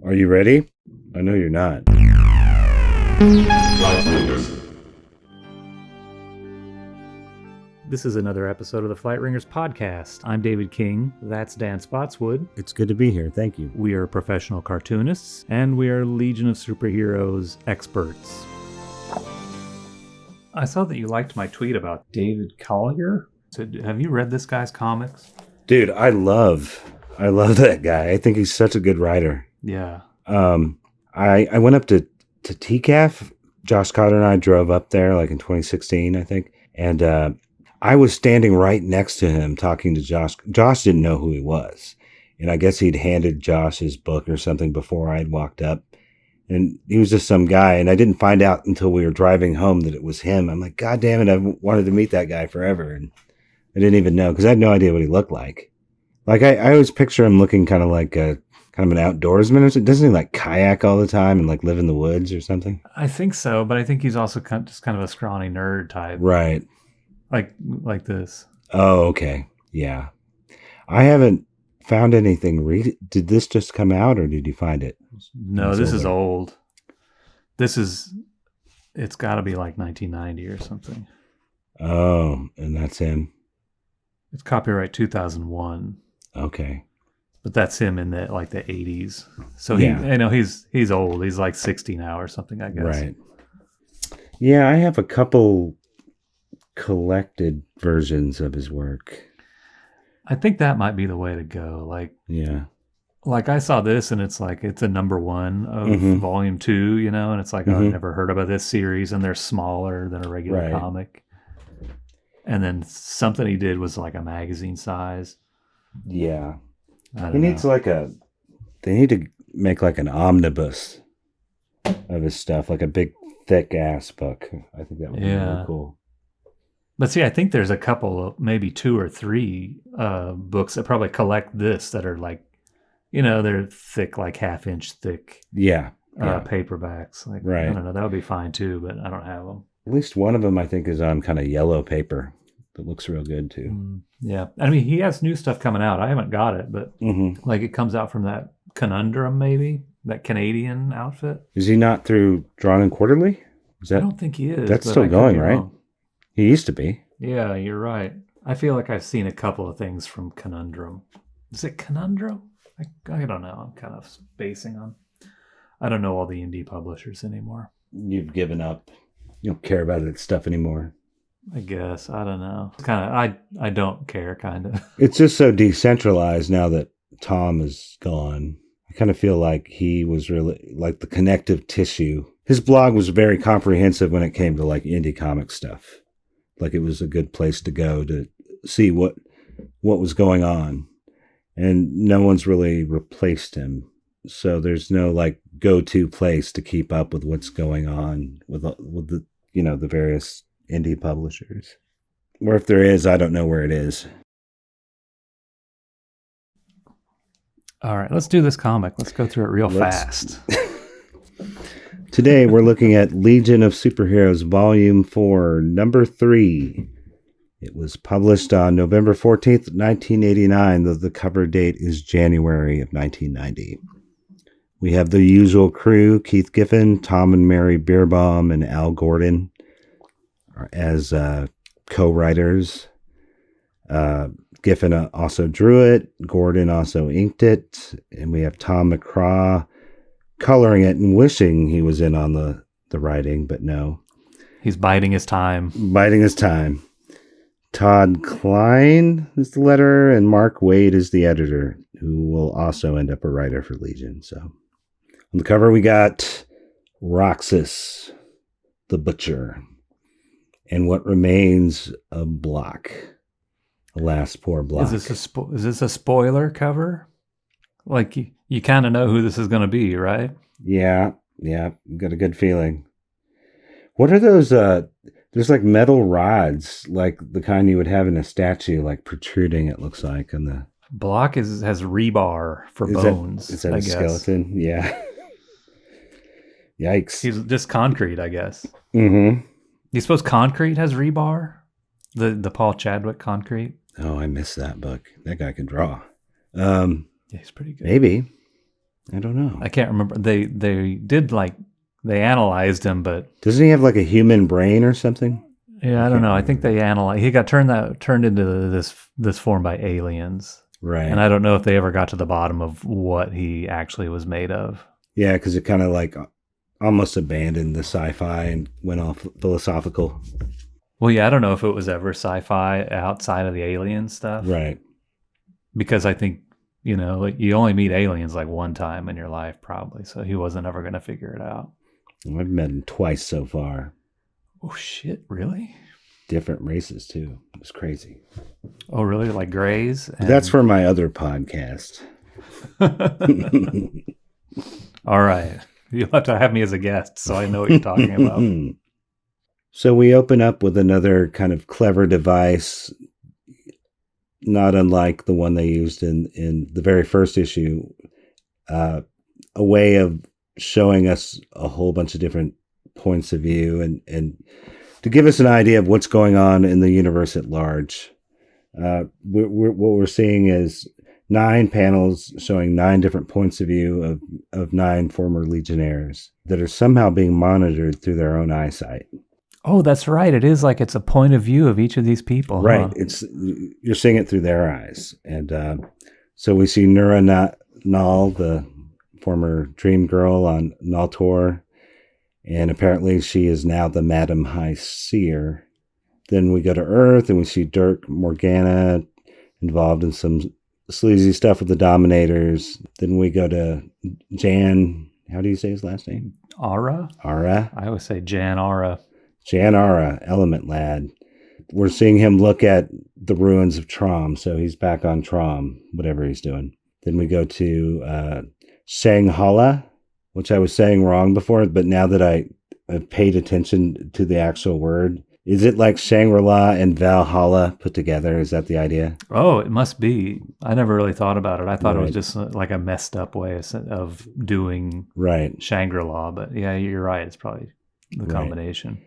Are you ready? I know you're not. This is another episode of the Flight Ringers podcast. I'm David King. That's Dan Spottswood. It's good to be here. Thank you. We are professional cartoonists, and we are Legion of Superheroes experts. I saw that you liked my tweet about David Collier. So have you read this guy's comics? Dude, I love that guy. I think he's such a good writer. Yeah. I went up to TCAF. Josh Cotter and I drove up there like in 2016, I think. And I was standing right next to him talking to Josh. Josh didn't know who he was. And I guess he'd handed Josh his book or something before I had walked up. And he was just some guy. And I didn't find out until we were driving home that it was him. I'm like, God damn it, I've wanted to meet that guy forever. And I didn't even know because I had no idea what he looked like. Like I always picture him looking kind of like an outdoorsman or something. Doesn't he like kayak all the time and like live in the woods or something? I think so, but I think he's also just kind of a scrawny nerd type. Right. Like this. Oh, okay. Yeah. I haven't found anything. Did this just come out or did you find it? No, this is old. It's got to be like 1990 or something. Oh, and that's him. It's copyright 2001. Okay. But that's him in the 80s. So he's old. He's like 60 now or something, I guess. Right. Yeah, I have a couple collected versions of his work. I think that might be the way to go. Yeah. Like I saw this and it's a number one of volume 2, and it's like, oh, I've never heard about this series and they're smaller than a regular comic. And then something he did was like a magazine size. Yeah. They need to make like an omnibus of his stuff, like a big thick ass book. I think that would be really cool. But see, I think there's a couple of maybe 2 or 3 books that probably collect this that are like, they're thick, like half-inch thick. Paperbacks. I don't know. That would be fine too, but I don't have them. At least one of them I think is on kind of yellow paper. That looks real good too. Yeah. I mean, he has new stuff coming out. I haven't got it, but it comes out from that Conundrum, maybe that Canadian outfit. Is he not through Drawn and Quarterly? I don't think he is. That's still going, right? He used to be. Yeah, you're right. I feel like I've seen a couple of things from Conundrum. Is it Conundrum? I don't know. I'm kind of spacing on. I don't know all the indie publishers anymore. You've given up. You don't care about that stuff anymore. I guess. I don't know. I don't care, kind of. It's just so decentralized now that Tom is gone. I kind of feel like he was really like the connective tissue. His blog was very comprehensive when it came to like indie comic stuff. Like it was a good place to go to see what was going on. And no one's really replaced him. So there's no like go-to place to keep up with what's going on with the the various indie publishers. Or if there is, I don't know where it is. All right, let's do this comic. Let's go through it real fast. Today we're looking at Legion of Superheroes Volume 4, Number 3. It was published on November 14th, 1989, though the cover date is January of 1990. We have the usual crew, Keith Giffen, Tom and Mary Bierbaum, and Al Gordon as co-writers. Giffen also drew it. Gordon also inked it. And we have Tom McCraw coloring it and wishing he was in on the writing, but no. He's biding his time. Todd Klein is the letterer, and Mark Waid is the editor, who will also end up a writer for Legion. So on the cover, we got Roxxas, the Butcher, and what remains of Blok. Alas, poor Blok. Is this a spoiler cover? Like you kind of know who this is going to be, right? Yeah, got a good feeling. What are those? There's like metal rods, like the kind you would have in a statue, like protruding. It looks like on the Blok has rebar for bones. Is that a skeleton? Yeah. Yikes. He's just concrete, I guess. Mm-hmm. You suppose concrete has rebar? The Paul Chadwick concrete? Oh, I missed that book. That guy can draw. Yeah, he's pretty good. Maybe. I don't know. I can't remember. They did like they analyzed him, but doesn't he have like a human brain or something? yeah, I don't know. I think they analyzed. He got turned into this form by aliens, Right? And I don't know if they ever got to the bottom of what he actually was made of. Yeah, because it kind of like almost abandoned the sci-fi and went off philosophical. Well, yeah, I don't know if it was ever sci-fi outside of the alien stuff, Right? because I think like you only meet aliens like one time in your life, probably. So he wasn't ever going to figure it out. I've met him twice so far. Oh shit! Really? Different races too. It's crazy. Oh, really? Like Greys? That's for my other podcast. All right. You'll have to have me as a guest so I know what you're talking about. So we open up with another kind of clever device, not unlike the one they used in the very first issue, a way of showing us a whole bunch of different points of view and to give us an idea of what's going on in the universe at large. What we're seeing is 9 panels showing 9 different points of view of 9 former Legionnaires that are somehow being monitored through their own eyesight. Oh, that's right. It is like it's a point of view of each of these people. Right. Huh? You're seeing it through their eyes. And so we see Nura Nal, the former dream girl on Naltor, and apparently she is now the Madam High Seer. Then we go to Earth and we see Dirk Morgana involved in some sleazy stuff with the Dominators. Then we go to Jan. How do you say his last name? Ara? Ara? I always say Jan Ara. Jan Ara, Element Lad. We're seeing him look at the ruins of Trom, so he's back on Trom, whatever he's doing. Then we go to Shanghala, which I was saying wrong before, but now that I've paid attention to the actual word, is it like Shangri-La and Valhalla put together? Is that the idea? Oh, it must be. I never really thought about it. I thought Right. it was just like a messed up way of doing Right. Shangri-La, but yeah, you're right. It's probably the combination. Right.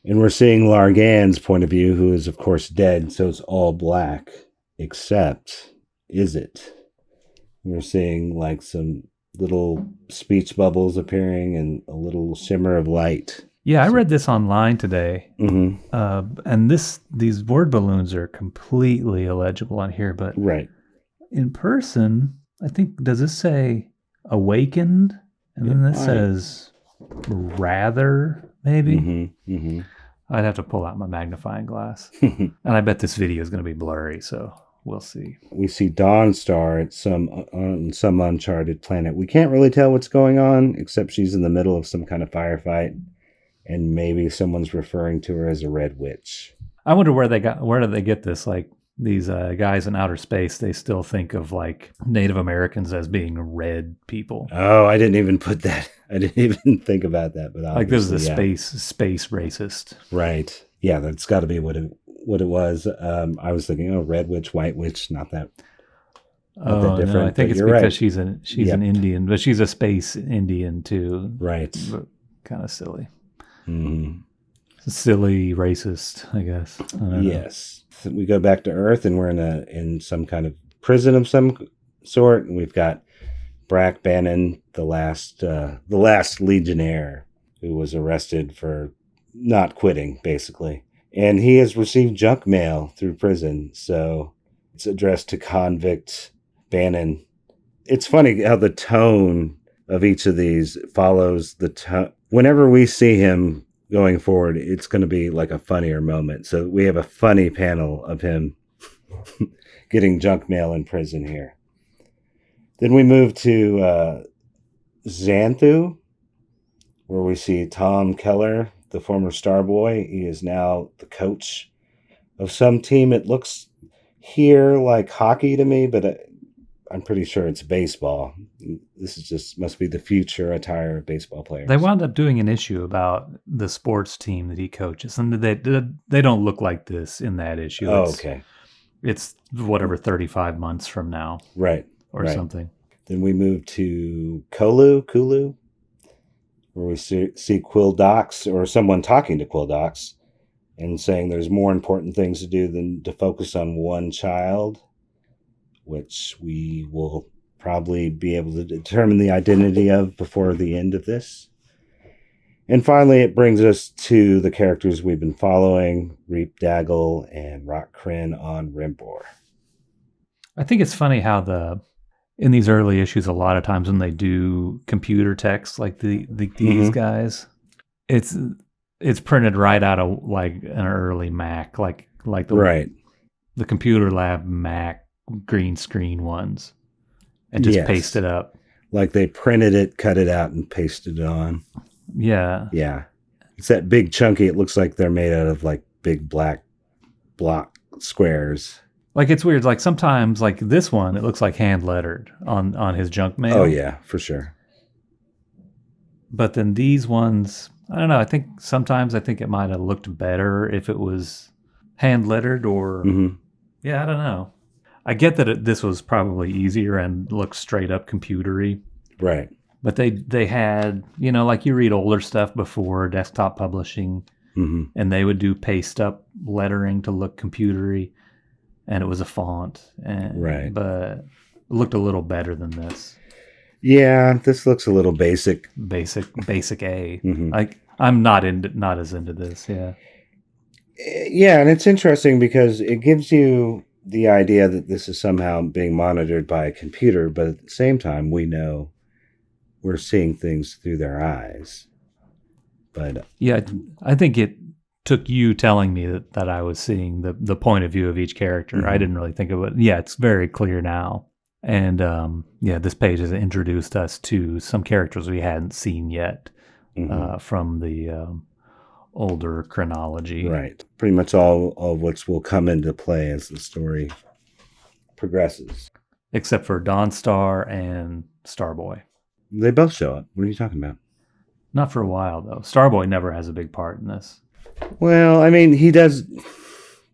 And we're seeing Largan's point of view, who is, of course, dead, so it's all black, except, is it? We're seeing like some little speech bubbles appearing and a little shimmer of light. Yeah, I read this online today, and these word balloons are completely illegible on here, but right in person, I think, does this say awakened? And then this says rather, maybe? I'd have to pull out my magnifying glass. And I bet this video is going to be blurry, so we'll see. We see Dawnstar on some uncharted planet. We can't really tell what's going on, except she's in the middle of some kind of firefight, and maybe someone's referring to her as a red witch. I wonder where did they get this? Like these guys in outer space, they still think of like Native Americans as being red people. Oh, I didn't even put that. I didn't even think about that. But like this is a space racist, right? Yeah, that's got to be what it was. I was thinking, red witch, white witch, not that. That different. No, I think it's because she's an Indian, but she's a space Indian too. Right. Kind of silly. Silly racist, I guess. I don't know. So we go back to Earth, and we're in some kind of prison of some sort, and we've got Brack Bannon, the last Legionnaire, who was arrested for not quitting, basically. And he has received junk mail through prison, so it's addressed to convict Bannon. It's funny how the tone of each of these follows the tone. Whenever we see him going forward, it's going to be like a funnier moment. So we have a funny panel of him getting junk mail in prison here. Then we move to Xanthu, where we see Tom Keller, the former Starboy. He is now the coach of some team. It looks here like hockey to me, but I'm pretty sure it's baseball. This is just must be the future attire of baseball players. They wound up doing an issue about the sports team that he coaches, and they don't look like this in that issue. Okay. It's whatever 35 months from now, right, or something. Then we move to Kulu, where we see Quill Dox, or someone talking to Quill Dox, and saying there's more important things to do than to focus on one child, which we will probably be able to determine the identity of before the end of this. And finally, it brings us to the characters we've been following, Reap Daggle and Rock Kryn on Rimbor. I think it's funny how in these early issues, a lot of times when they do computer text like these guys, it's printed right out of like an early Mac, like the computer lab Mac green screen ones, and just pasted up. Like they printed it, cut it out, and pasted it on. Yeah. Yeah. It's that big chunky. It looks like they're made out of like big black block squares. Like it's weird. Like sometimes, like this one, it looks like hand lettered on his junk mail. Oh yeah, for sure. But then these ones, I don't know. I think sometimes it might have looked better if it was hand lettered or yeah, I don't know. I get that this was probably easier and looks straight up computery. Right. But they had, like you read older stuff before desktop publishing, and they would do paste up lettering to look computery, and it was a font, but it looked a little better than this. Yeah, this looks a little basic. Basic A. Like I'm not as into this. Yeah. Yeah, and it's interesting because it gives you the idea that this is somehow being monitored by a computer, but at the same time, we know we're seeing things through their eyes. But yeah, I think it took you telling me that I was seeing the point of view of each character. I didn't really think of it. Yeah, it's very clear now. And this page has introduced us to some characters we hadn't seen yet from the older chronology. Right. Pretty much all of which will come into play as the story progresses. Except for Dawnstar and Starboy. They both show up. What are you talking about? Not for a while, though. Starboy never has a big part in this. Well, I mean, he does,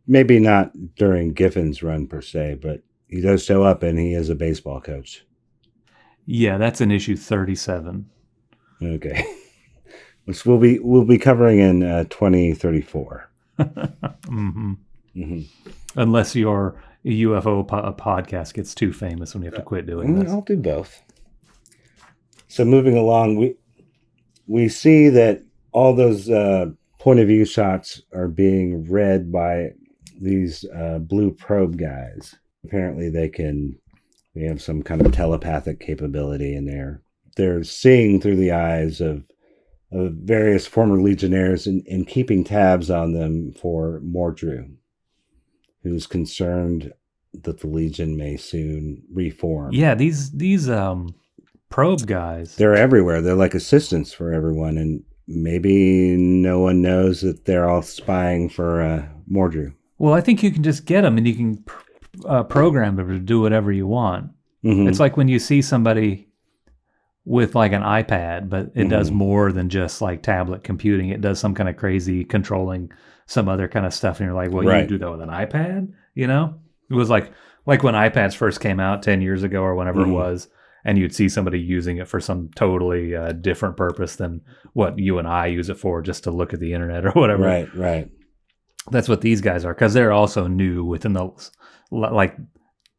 maybe not during Giffen's run per se, but he does show up and he is a baseball coach. Yeah, that's in issue 37. Okay. Which we'll be covering in 2034. Unless your UFO podcast gets too famous when you have to quit doing this. I'll do both. So moving along, we see that all those point of view shots are being read by these blue probe guys. Apparently they have some kind of telepathic capability in there. They're seeing through the eyes of various former Legionnaires and keeping tabs on them for Mordru, who's concerned that the Legion may soon reform. Yeah, these probe guys. They're everywhere. They're like assistants for everyone, and maybe no one knows that they're all spying for Mordru. Well, I think you can just get them and you can program them to do whatever you want. It's like when you see somebody with like an iPad, but it does more than just like tablet computing. It does some kind of crazy controlling some other kind of stuff. And you're like, well, you do that with an iPad? It was like when iPads first came out 10 years ago or whenever it was, and you'd see somebody using it for some totally different purpose than what you and I use it for, just to look at the internet or whatever. Right. That's what these guys are, because they're also new within the, like,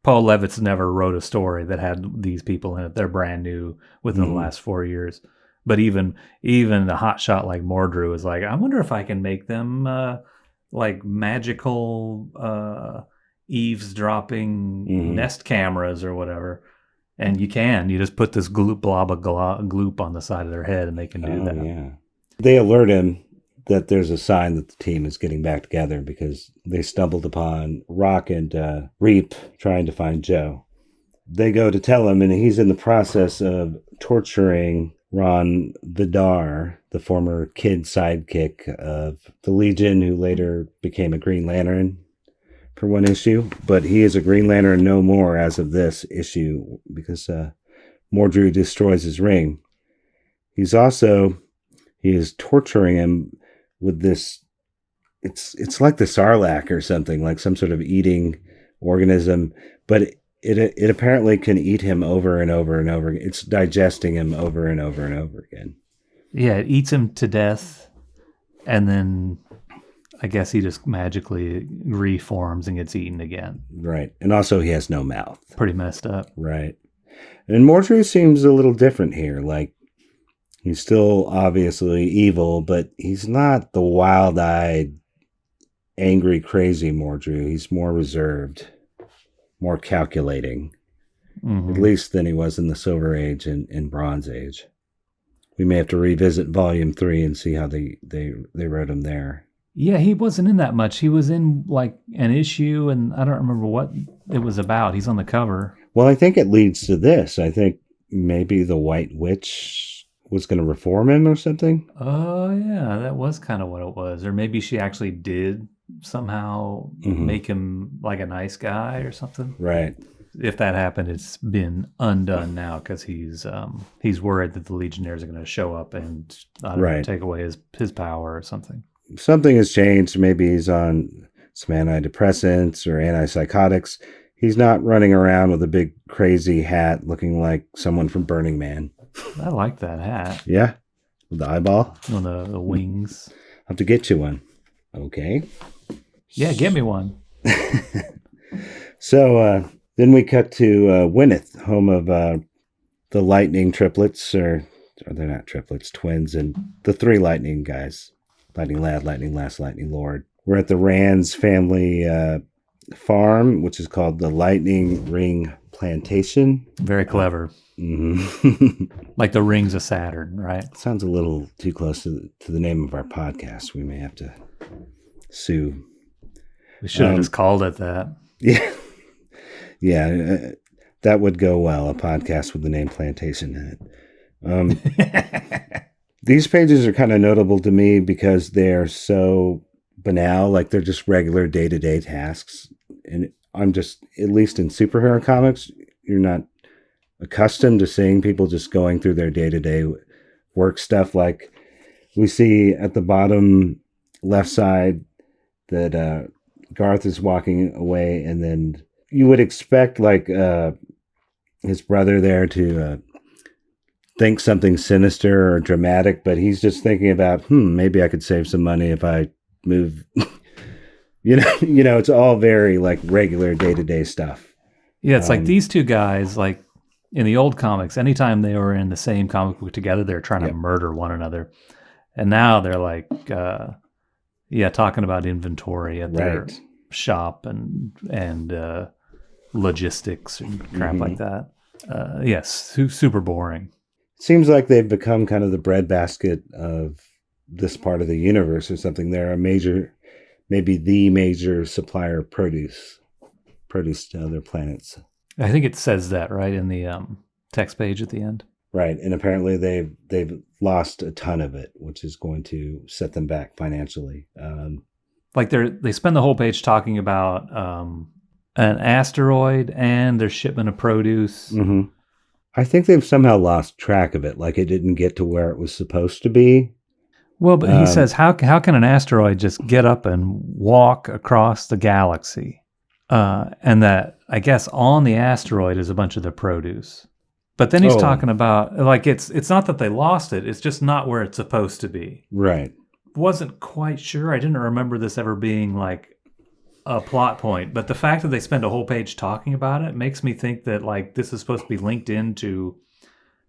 Paul Levitz never wrote a story that had these people in it. They're brand new within the last 4 years. But even a hotshot like Mordru is like, I wonder if I can make them like magical eavesdropping nest cameras or whatever. And you just put this blob of gloop on the side of their head and they can do that. Yeah. They alert him that there's a sign that the team is getting back together because they stumbled upon Rock and Reap trying to find Joe. They go to tell him, and he's in the process of torturing Ron Vidar, the former kid sidekick of the Legion, who later became a Green Lantern for one issue. But he is a Green Lantern no more as of this issue because Mordru destroys his ring. He is torturing him with this, it's like the Sarlacc or something, like some sort of eating organism, but it apparently can eat him over and over and over. It's digesting him over and over and over again. Yeah, it eats him to death, and then I guess he just magically reforms and gets eaten again. Right. And also he has no mouth. Pretty messed up. Right. And Mordru seems a little different here. Like, he's still obviously evil, but he's not the wild-eyed, angry, crazy Mordru. He's more reserved, more calculating, at least than he was in the Silver Age and Bronze Age. We may have to revisit Volume 3 and see how they wrote him there. Yeah, he wasn't in that much. He was in like an issue, and I don't remember what it was about. He's on the cover. Well, I think it leads to this. I think maybe the White Witch was going to reform him or something. Oh, yeah, that was kind of what it was. Or maybe she actually did somehow make him like a nice guy or something. Right. If that happened, it's been undone now because he's worried that the Legionnaires are going to show up and take away his power or something. Something has changed. Maybe he's on some antidepressants or antipsychotics. He's not running around with a big crazy hat looking like someone from Burning Man. I like that hat. Yeah? With the eyeball? On the wings. I'll have to get you one. Okay. Yeah, get me one. So then we cut to Wynneth, home of the Lightning triplets, or they're not triplets, twins, and the three Lightning guys. Lightning Lad, Lightning Lass, Lightning Lord. We're at the Rands family farm, which is called the Lightning Ring Plantation. Very clever. Like the rings of Saturn, right? Sounds a little too close to the name of our podcast. We may have to sue. We should have just called it that. Yeah. Yeah, that would go well, a podcast with the name Plantation in it. These pages are kind of notable to me because they're so banal, like they're just regular day-to-day tasks. And I'm just, at least in superhero comics, you're not accustomed to seeing people just going through their day-to-day work stuff. Like we see at the bottom left side that Garth is walking away, and then you would expect like his brother there to think something sinister or dramatic, but he's just thinking about, maybe I could save some money if I move. you know, it's all very like regular day-to-day stuff. Yeah, it's like these two guys, like in the old comics, anytime they were in the same comic book together, they're trying to murder one another. And now they're like, talking about inventory at their shop and logistics and crap like that. Yes, super boring. Seems like they've become kind of the breadbasket of this part of the universe or something. They're maybe the major supplier of produce to other planets. I think it says that right in the text page at the end. Right, and apparently they've lost a ton of it, which is going to set them back financially. Like they spend the whole page talking about an asteroid and their shipment of produce. Mm-hmm. I think they've somehow lost track of it, like it didn't get to where it was supposed to be. Well, but he says, how can an asteroid just get up and walk across the galaxy? And that, I guess, on the asteroid is a bunch of the produce. But then he's talking about, like, it's not that they lost it, it's just not where it's supposed to be. Right. Wasn't quite sure. I didn't remember this ever being, like, a plot point, but the fact that they spend a whole page talking about it makes me think that like this is supposed to be linked into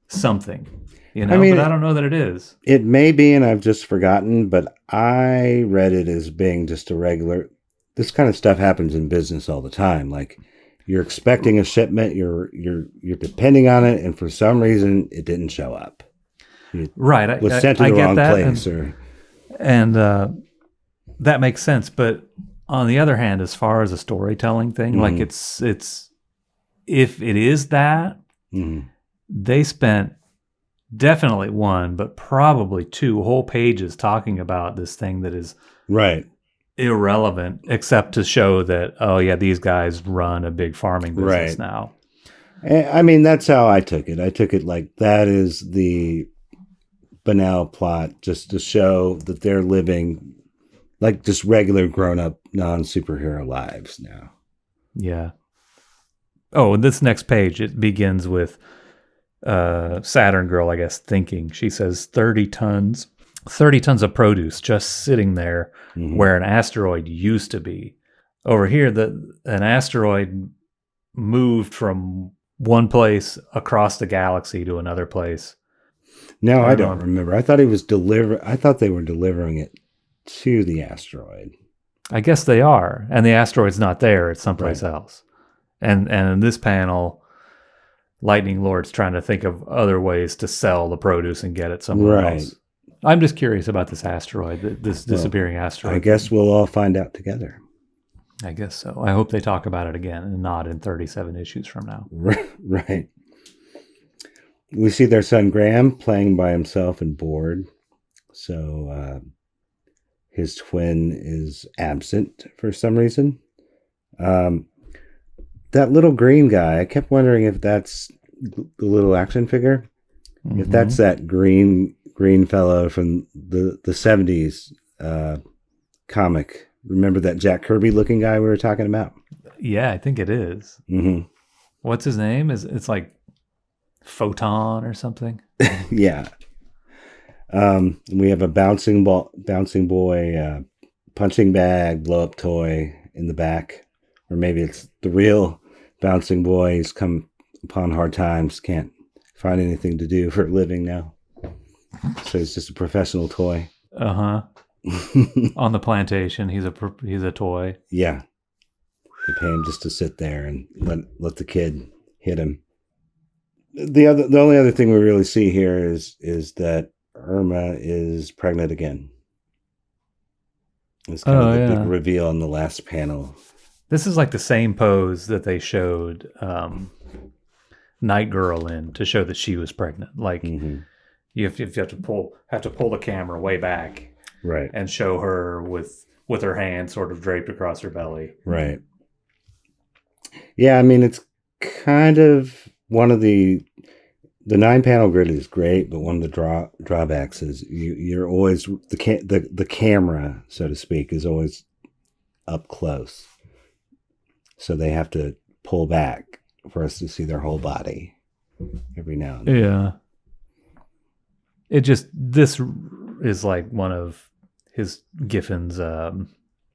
something, but I don't know that it is. It may be, and I've just forgotten, but I read it as being just a regular. This kind of stuff happens in business all the time. Like you're expecting a shipment, you're depending on it, and for some reason it didn't show up. Right, it was sent to the wrong place, and that makes sense, but. On the other hand, as far as a storytelling thing, like it's if it is that, they spent definitely one, but probably two whole pages talking about this thing that is irrelevant, except to show that, these guys run a big farming business now. I mean, that's how I took it. I took it like that is the banal plot, just to show that they're living like just regular grown-up non-superhero lives now. Yeah. Oh, this next page, it begins with Saturn Girl, I guess, thinking. She says 30 tons of produce just sitting there where an asteroid used to be. Over here, an asteroid moved from one place across the galaxy to another place. No, I don't remember. I thought I thought they were delivering it to the asteroid. I guess they are, and the asteroid's not there; it's someplace else. And in this panel, Lightning Lord's trying to think of other ways to sell the produce and get it somewhere else. I'm just curious about this asteroid, this disappearing asteroid. I guess we'll all find out together. I guess so. I hope they talk about it again and not in 37 issues from now. Right. We see their son Graham playing by himself and bored. So his twin is absent for some reason. That little green guy, I kept wondering if that's the little action figure. Mm-hmm. If that's that green fellow from the 70s comic. Remember that Jack Kirby looking guy we were talking about? Yeah, I think it is. Mm-hmm. What's his name? It's like Photon or something? Yeah. We have a bouncing boy, punching bag, blow up toy in the back. Or maybe it's the real bouncing boy. He's come upon hard times, can't find anything to do for a living now. So he's just a professional toy. Uh-huh. On the plantation, he's a toy. Yeah. They pay him just to sit there and let the kid hit him. The only other thing we really see here is that Irma is pregnant again. It's kind of the big reveal in the last panel. This is like the same pose that they showed Night Girl in to show that she was pregnant. Like you have to pull the camera way back, right, and show her with her hand sort of draped across her belly. Right. Yeah, I mean it's kind of one of the 9-panel grid is great, but one of the drawbacks is you're always the camera, so to speak, is always up close. So they have to pull back for us to see their whole body every now and then. Yeah. This is like one of his Giffen's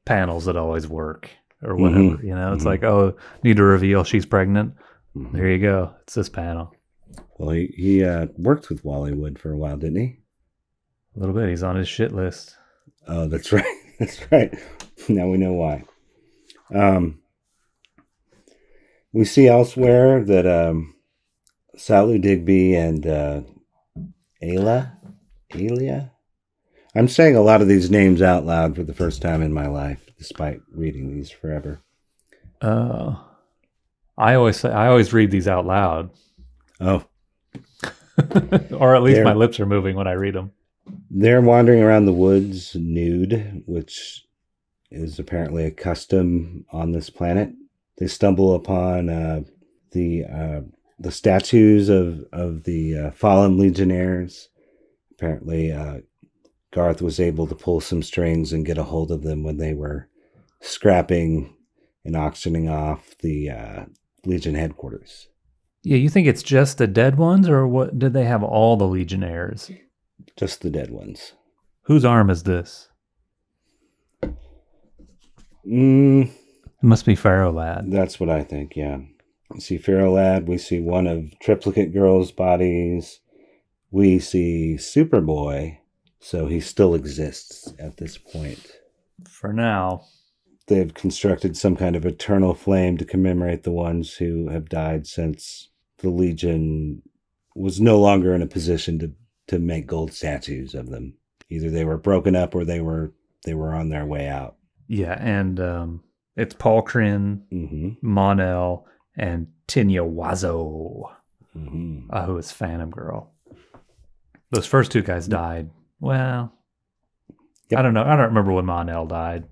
panels that always work or whatever. You know, it's like, oh, need to reveal she's pregnant. There you go. It's this panel. Well, he worked with Wallywood for a while, didn't he? A little bit. He's on his shit list. Oh, that's right. That's right. Now we know why. We see elsewhere that Salu Digby and Alia. I'm saying a lot of these names out loud for the first time in my life, despite reading these forever. I always read these out loud. Oh. Or at least my lips are moving when I read them. They're wandering around the woods nude, which is apparently a custom on this planet. They stumble upon the statues of the fallen legionnaires. Apparently, Garth was able to pull some strings and get a hold of them when they were scrapping and auctioning off the Legion headquarters. Yeah, you think it's just the dead ones, or what? Did they have all the legionnaires? Just the dead ones. Whose arm is this? It must be Pharaoh Lad. That's what I think, yeah. We see Pharaoh Lad. We see one of Triplicate Girl's bodies. We see Superboy. So he still exists at this point. For now. They've constructed some kind of eternal flame to commemorate the ones who have died since the Legion was no longer in a position to make gold statues of them. Either they were broken up or they were on their way out. Yeah, and it's Paul Kryn, Mon-El, and Tinya Wazo, who is Phantom Girl. Those first two guys died. Well, yep. I don't know. I don't remember when Mon-El died.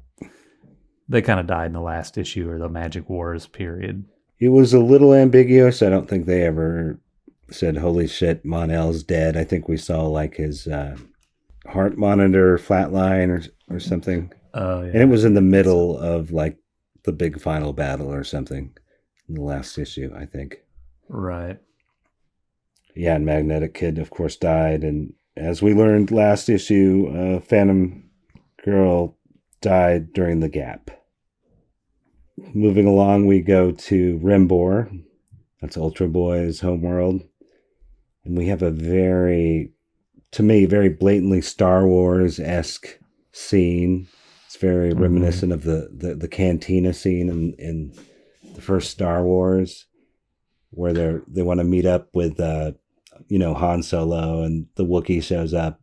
They kind of died in the last issue or the Magic Wars period. It was a little ambiguous. I don't think they ever said, holy shit, Mon-El's dead. I think we saw like his heart monitor flatline or something. Oh, yeah. And it was in the middle of like the big final battle or something in the last issue, I think. Right. Yeah, and Magnetic Kid, of course, died. And as we learned last issue, Phantom Girl died during the gap. Moving along, we go to Rembor. That's Ultra Boy's homeworld. And we have a very, to me, very blatantly Star Wars-esque scene. It's very reminiscent of the cantina scene in the first Star Wars, where they want to meet up with Han Solo, and the Wookiee shows up.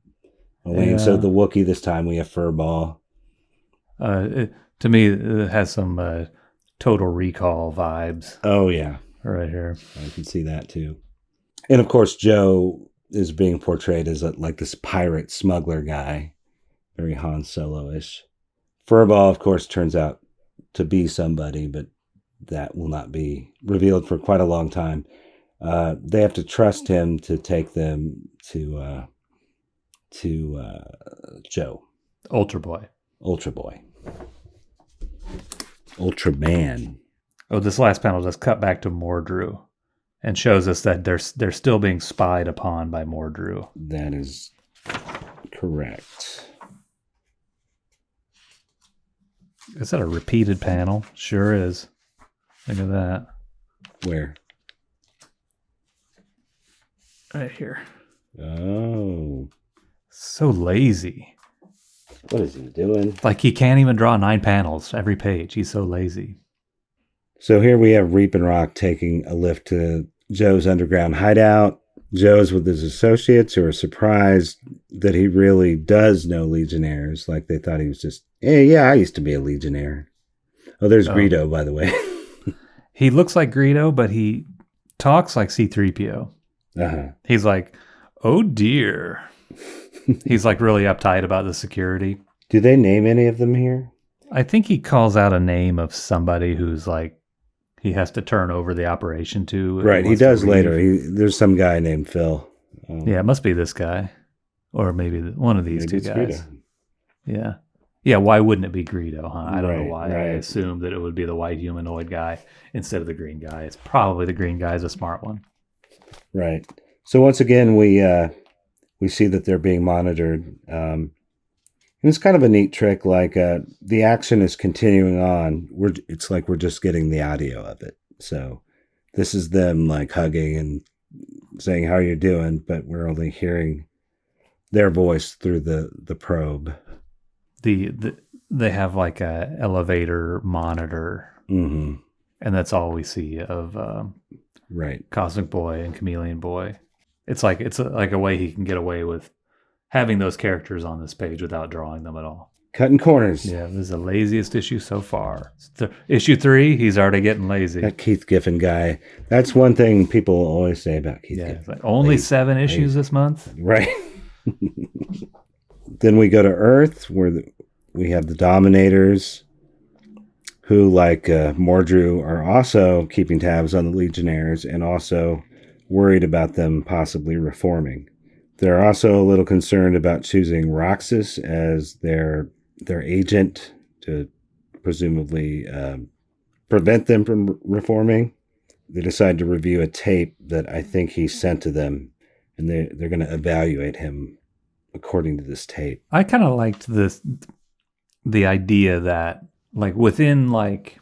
Instead of the Wookiee this time, we have Furball. To me, it has some Total Recall vibes. Oh yeah, right here. I can see that too. And of course, Joe is being portrayed as like this pirate smuggler guy, very Han Solo-ish. Furball, of course, turns out to be somebody, but that will not be revealed for quite a long time. They have to trust him to take them to Joe. Ultra Boy. Ultraman. Oh, this last panel just cut back to Mordru and shows us that they're still being spied upon by Mordru. That is correct. Is that a repeated panel? Sure is. Look at that. Where? Right here. Oh. So lazy. What is he doing? Like he can't even draw 9 panels every page. He's so lazy. So here we have Reap and Rock taking a lift to Joe's underground hideout. Joe's with his associates who are surprised that he really does know Legionnaires. Like they thought he was just, yeah, I used to be a Legionnaire. Oh, there's Greedo, by the way. He looks like Greedo, but he talks like C-3PO. Uh-huh. He's like, oh dear. He's like really uptight about the security. Do they name any of them here? I think he calls out a name of somebody who's like, he has to turn over the operation to. Right, he does later. There's some guy named Phil. Yeah, it must be this guy. Or maybe one of these two guys. Greedo. Yeah. Yeah, why wouldn't it be Greedo, huh? I don't know why. I assumed that it would be the white humanoid guy instead of the green guy. It's probably the green guy's a smart one. Right. So once again, we see that they're being monitored. And it's kind of a neat trick. Like the action is continuing on. It's like we're just getting the audio of it. So this is them like hugging and saying, how are you doing? But we're only hearing their voice through the probe. They have like a elevator monitor. Mm-hmm. And that's all we see of Cosmic Boy and Chameleon Boy. It's like a way he can get away with having those characters on this page without drawing them at all. Cutting corners. Yeah, this is the laziest issue so far. Issue 3, he's already getting lazy. That Keith Giffen guy. That's one thing people always say about Keith Giffen. It's like only 7 issues this month? Right. Then we go to Earth, where we have the Dominators, who, like Mordru, are also keeping tabs on the Legionnaires and also worried about them possibly reforming. They're also a little concerned about choosing Roxxas as their agent to presumably prevent them from reforming. They decide to review a tape that I think he sent to them, and they're going to evaluate him according to this tape. I kind of liked the idea that like within like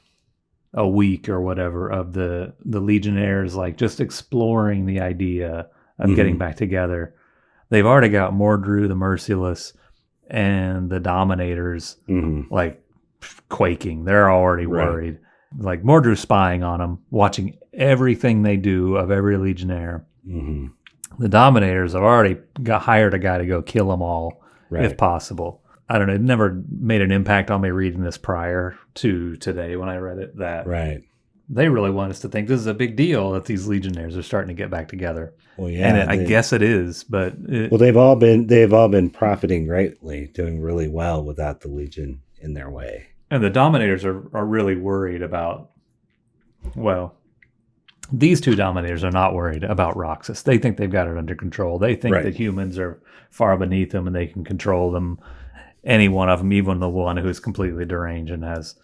a week or whatever of the Legionnaires like just exploring the idea of getting back together, they've already got Mordru the Merciless and the Dominators like quaking. They're already worried. Like Mordru's spying on them, watching everything they do of every Legionnaire. Mm-hmm. The Dominators have already hired a guy to go kill them all if possible. I don't know. It never made an impact on me reading this prior to today when I read it. That they really want us to think this is a big deal that these Legionnaires are starting to get back together. Well, yeah, and I guess it is. But they've all been profiting greatly, doing really well without the Legion in their way. And the Dominators are really worried about. Well, these two Dominators are not worried about Roxxas. They think they've got it under control. They think that humans are far beneath them and they can control them. Any one of them, even the one who's completely deranged and has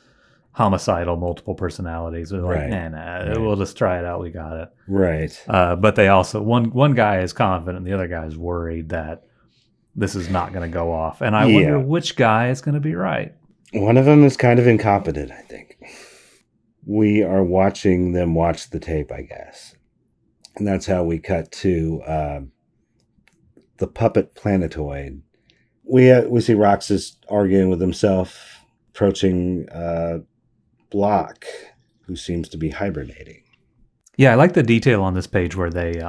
homicidal multiple personalities. They're like, we'll just try it out. We got it. Right. But they also, one guy is confident and the other guy is worried that this is not going to go off. And I wonder which guy is going to be right. One of them is kind of incompetent, I think. We are watching them watch the tape, I guess. And that's how we cut to the puppet planetoid. We see Roxxas arguing with himself, approaching Blok, who seems to be hibernating. Yeah, I like the detail on this page where they,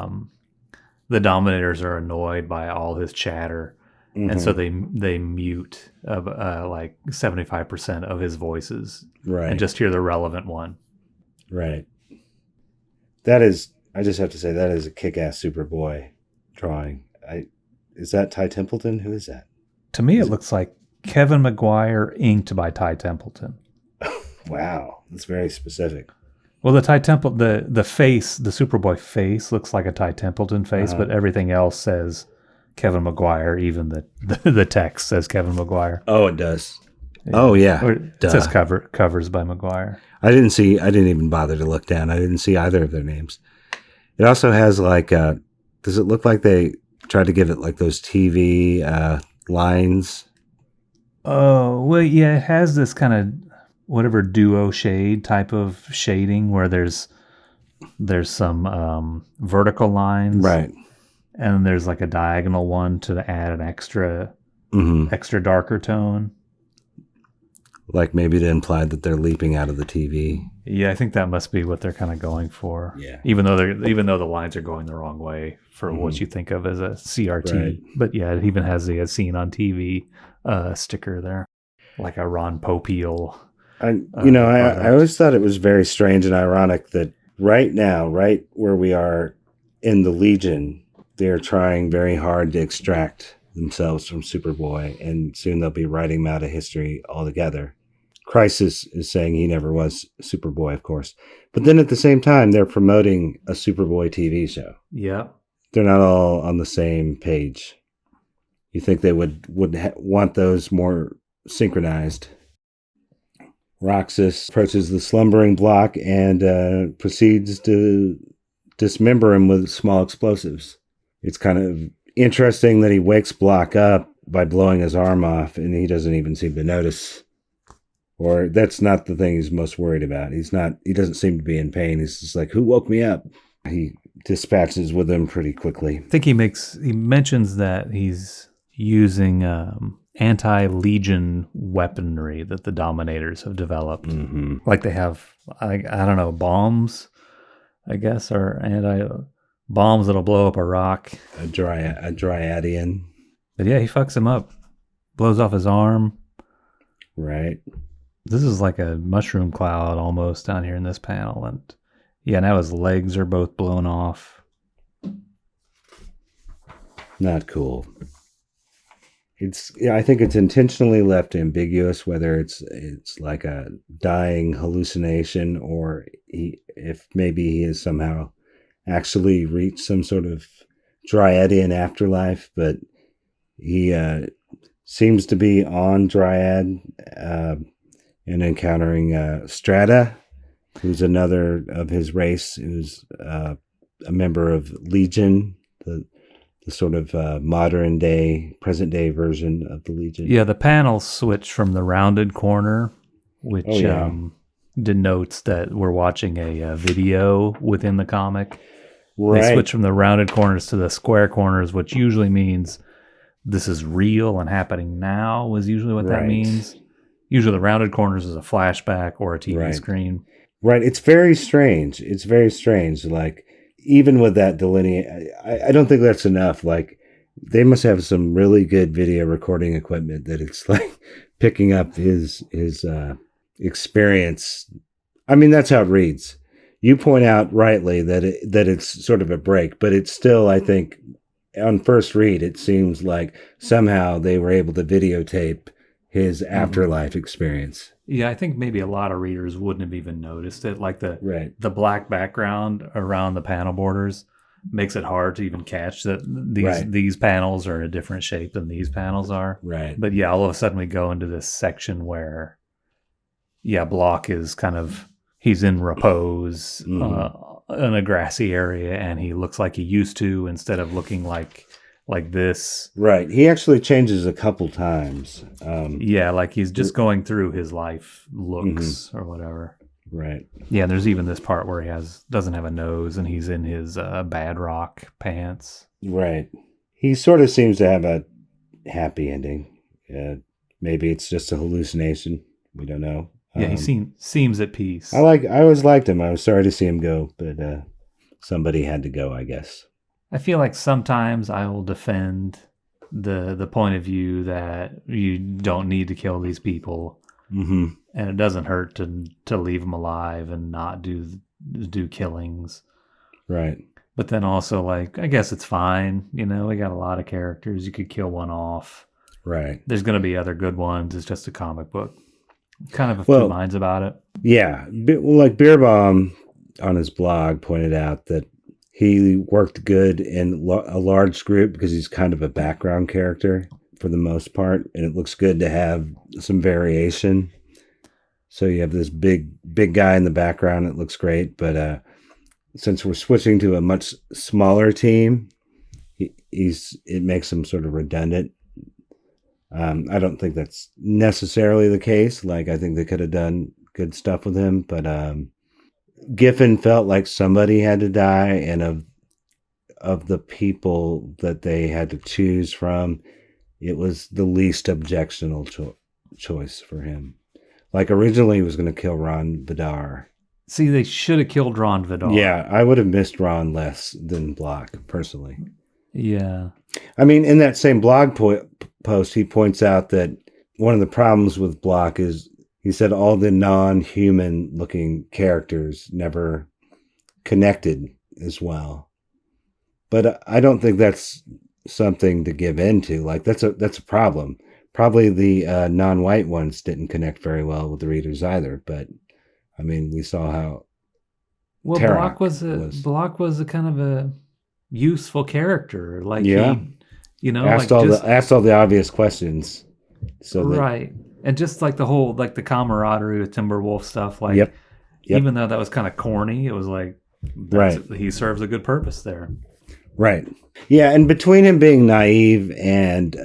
the Dominators are annoyed by all his chatter, and so they mute like 75% of his voices, and just hear the relevant one. Right. That is, I just have to say, that is a kick-ass Superboy drawing. Is that Ty Templeton? Who is that? To me, it looks like Kevin Maguire inked by Ty Templeton. Wow, that's very specific. Well, the face, the Superboy face looks like a Ty Templeton face, but everything else says Kevin Maguire. Even the text says Kevin Maguire. Oh, it does. Yeah. Oh, yeah. It says covers by Maguire. I didn't even bother to look down. I didn't see either of their names. It also has like, does it look like they tried to give it like those TV lines? Oh, well, yeah, it has this kind of whatever duo shade type of shading where there's some vertical lines, right, and there's like a diagonal one to add an extra darker tone, like maybe to imply that they're leaping out of the TV. Yeah, I think that must be what they're kind of going for. Yeah, even though the lines are going the wrong way for what you think of as a CRT. Right. But yeah, it even has the scene on TV sticker there, like a Ron Popeil. I always thought it was very strange and ironic that right now, right where we are in the Legion, they're trying very hard to extract themselves from Superboy, and soon they'll be writing him out of history altogether. Crisis is saying he never was Superboy, of course. But then at the same time, they're promoting a Superboy TV show. Yeah. They're not all on the same page. You think they would want those more synchronized. Roxxas approaches the slumbering Blok and proceeds to dismember him with small explosives. It's kind of interesting that he wakes Blok up by blowing his arm off, and he doesn't even seem to notice. Or that's not the thing he's most worried about. He doesn't seem to be in pain. He's just like, who woke me up? He dispatches with him pretty quickly. I think he mentions that he's using anti-Legion weaponry that the Dominators have developed. Mm-hmm. Like they have, I don't know, bombs, I guess, or bombs that'll blow up a rock. A Dryadian. But yeah, he fucks him up. Blows off his arm. Right. This is like a mushroom cloud almost down here in this panel. And yeah, now his legs are both blown off. Not cool. I think it's intentionally left ambiguous whether it's like a dying hallucination or if maybe he has somehow actually reached some sort of Dryadian afterlife, but he seems to be on Dryad and encountering Strata, who's another of his race, who's a member of Legion, the sort of present day version of the Legion. Yeah, the panels switch from the rounded corner, which denotes that we're watching a video within the comic. Right. They switch from the rounded corners to the square corners, which usually means this is real and happening now, is usually what that means. Usually the rounded corners is a flashback or a TV screen. Right. It's very strange. Like, even with that I don't think that's enough. Like, they must have some really good video recording equipment that it's like picking up his experience. I mean, that's how it reads. You point out rightly that it's sort of a break, but it's still, I think, on first read, it seems like somehow they were able to videotape his afterlife experience. Yeah, I think maybe a lot of readers wouldn't have even noticed it. Like the black background around the panel borders makes it hard to even catch that these panels are a different shape than these panels are. Right. But yeah, all of a sudden we go into this section where, Blok is he's in repose in a grassy area, and he looks like he used to instead of looking like this. Right. He actually changes a couple times. Like he's just going through his life looks or whatever. Right. Yeah, there's even this part where doesn't have a nose and he's in his Bad Rock pants. Right. He sort of seems to have a happy ending. Maybe it's just a hallucination. We don't know. Yeah, he seems at peace. I always liked him. I was sorry to see him go, but somebody had to go, I guess. I feel like sometimes I will defend the point of view that you don't need to kill these people, mm-hmm. and it doesn't hurt to leave them alive and not do killings. Right. But then also, like, I guess it's fine. We got a lot of characters. You could kill one off. Right. There's going to be other good ones. It's just a comic book. Kind of two minds about it. Yeah. Like Beerbaum on his blog pointed out that he worked good in a large group because he's kind of a background character for the most part. And it looks good to have some variation. So you have this big guy in the background. It looks great. But since we're switching to a much smaller team, it makes him sort of redundant. I don't think that's necessarily the case. Like, I think they could have done good stuff with him, but Giffen felt like somebody had to die, and of the people that they had to choose from, it was the least objectionable choice for him. Like, originally he was going to kill Ron Vidar. See, they should have killed Ron Vidar. Yeah, I would have missed Ron less than Blok, personally. Yeah. I mean, in that same blog post, he points out that one of the problems with Blok is, he said, all the non-human looking characters never connected as well. But I don't think that's something to give into. Like, that's a problem. Probably the non-white ones didn't connect very well with the readers either. But I mean, we saw how. Well, Blok was a kind of a useful character. Like, yeah, asked all the obvious questions. So right. And just like the whole, like the camaraderie with Timberwolf stuff, like, yep. Even though that was kind of corny, it was like, right. He serves a good purpose there. Right. Yeah. And between him being naive and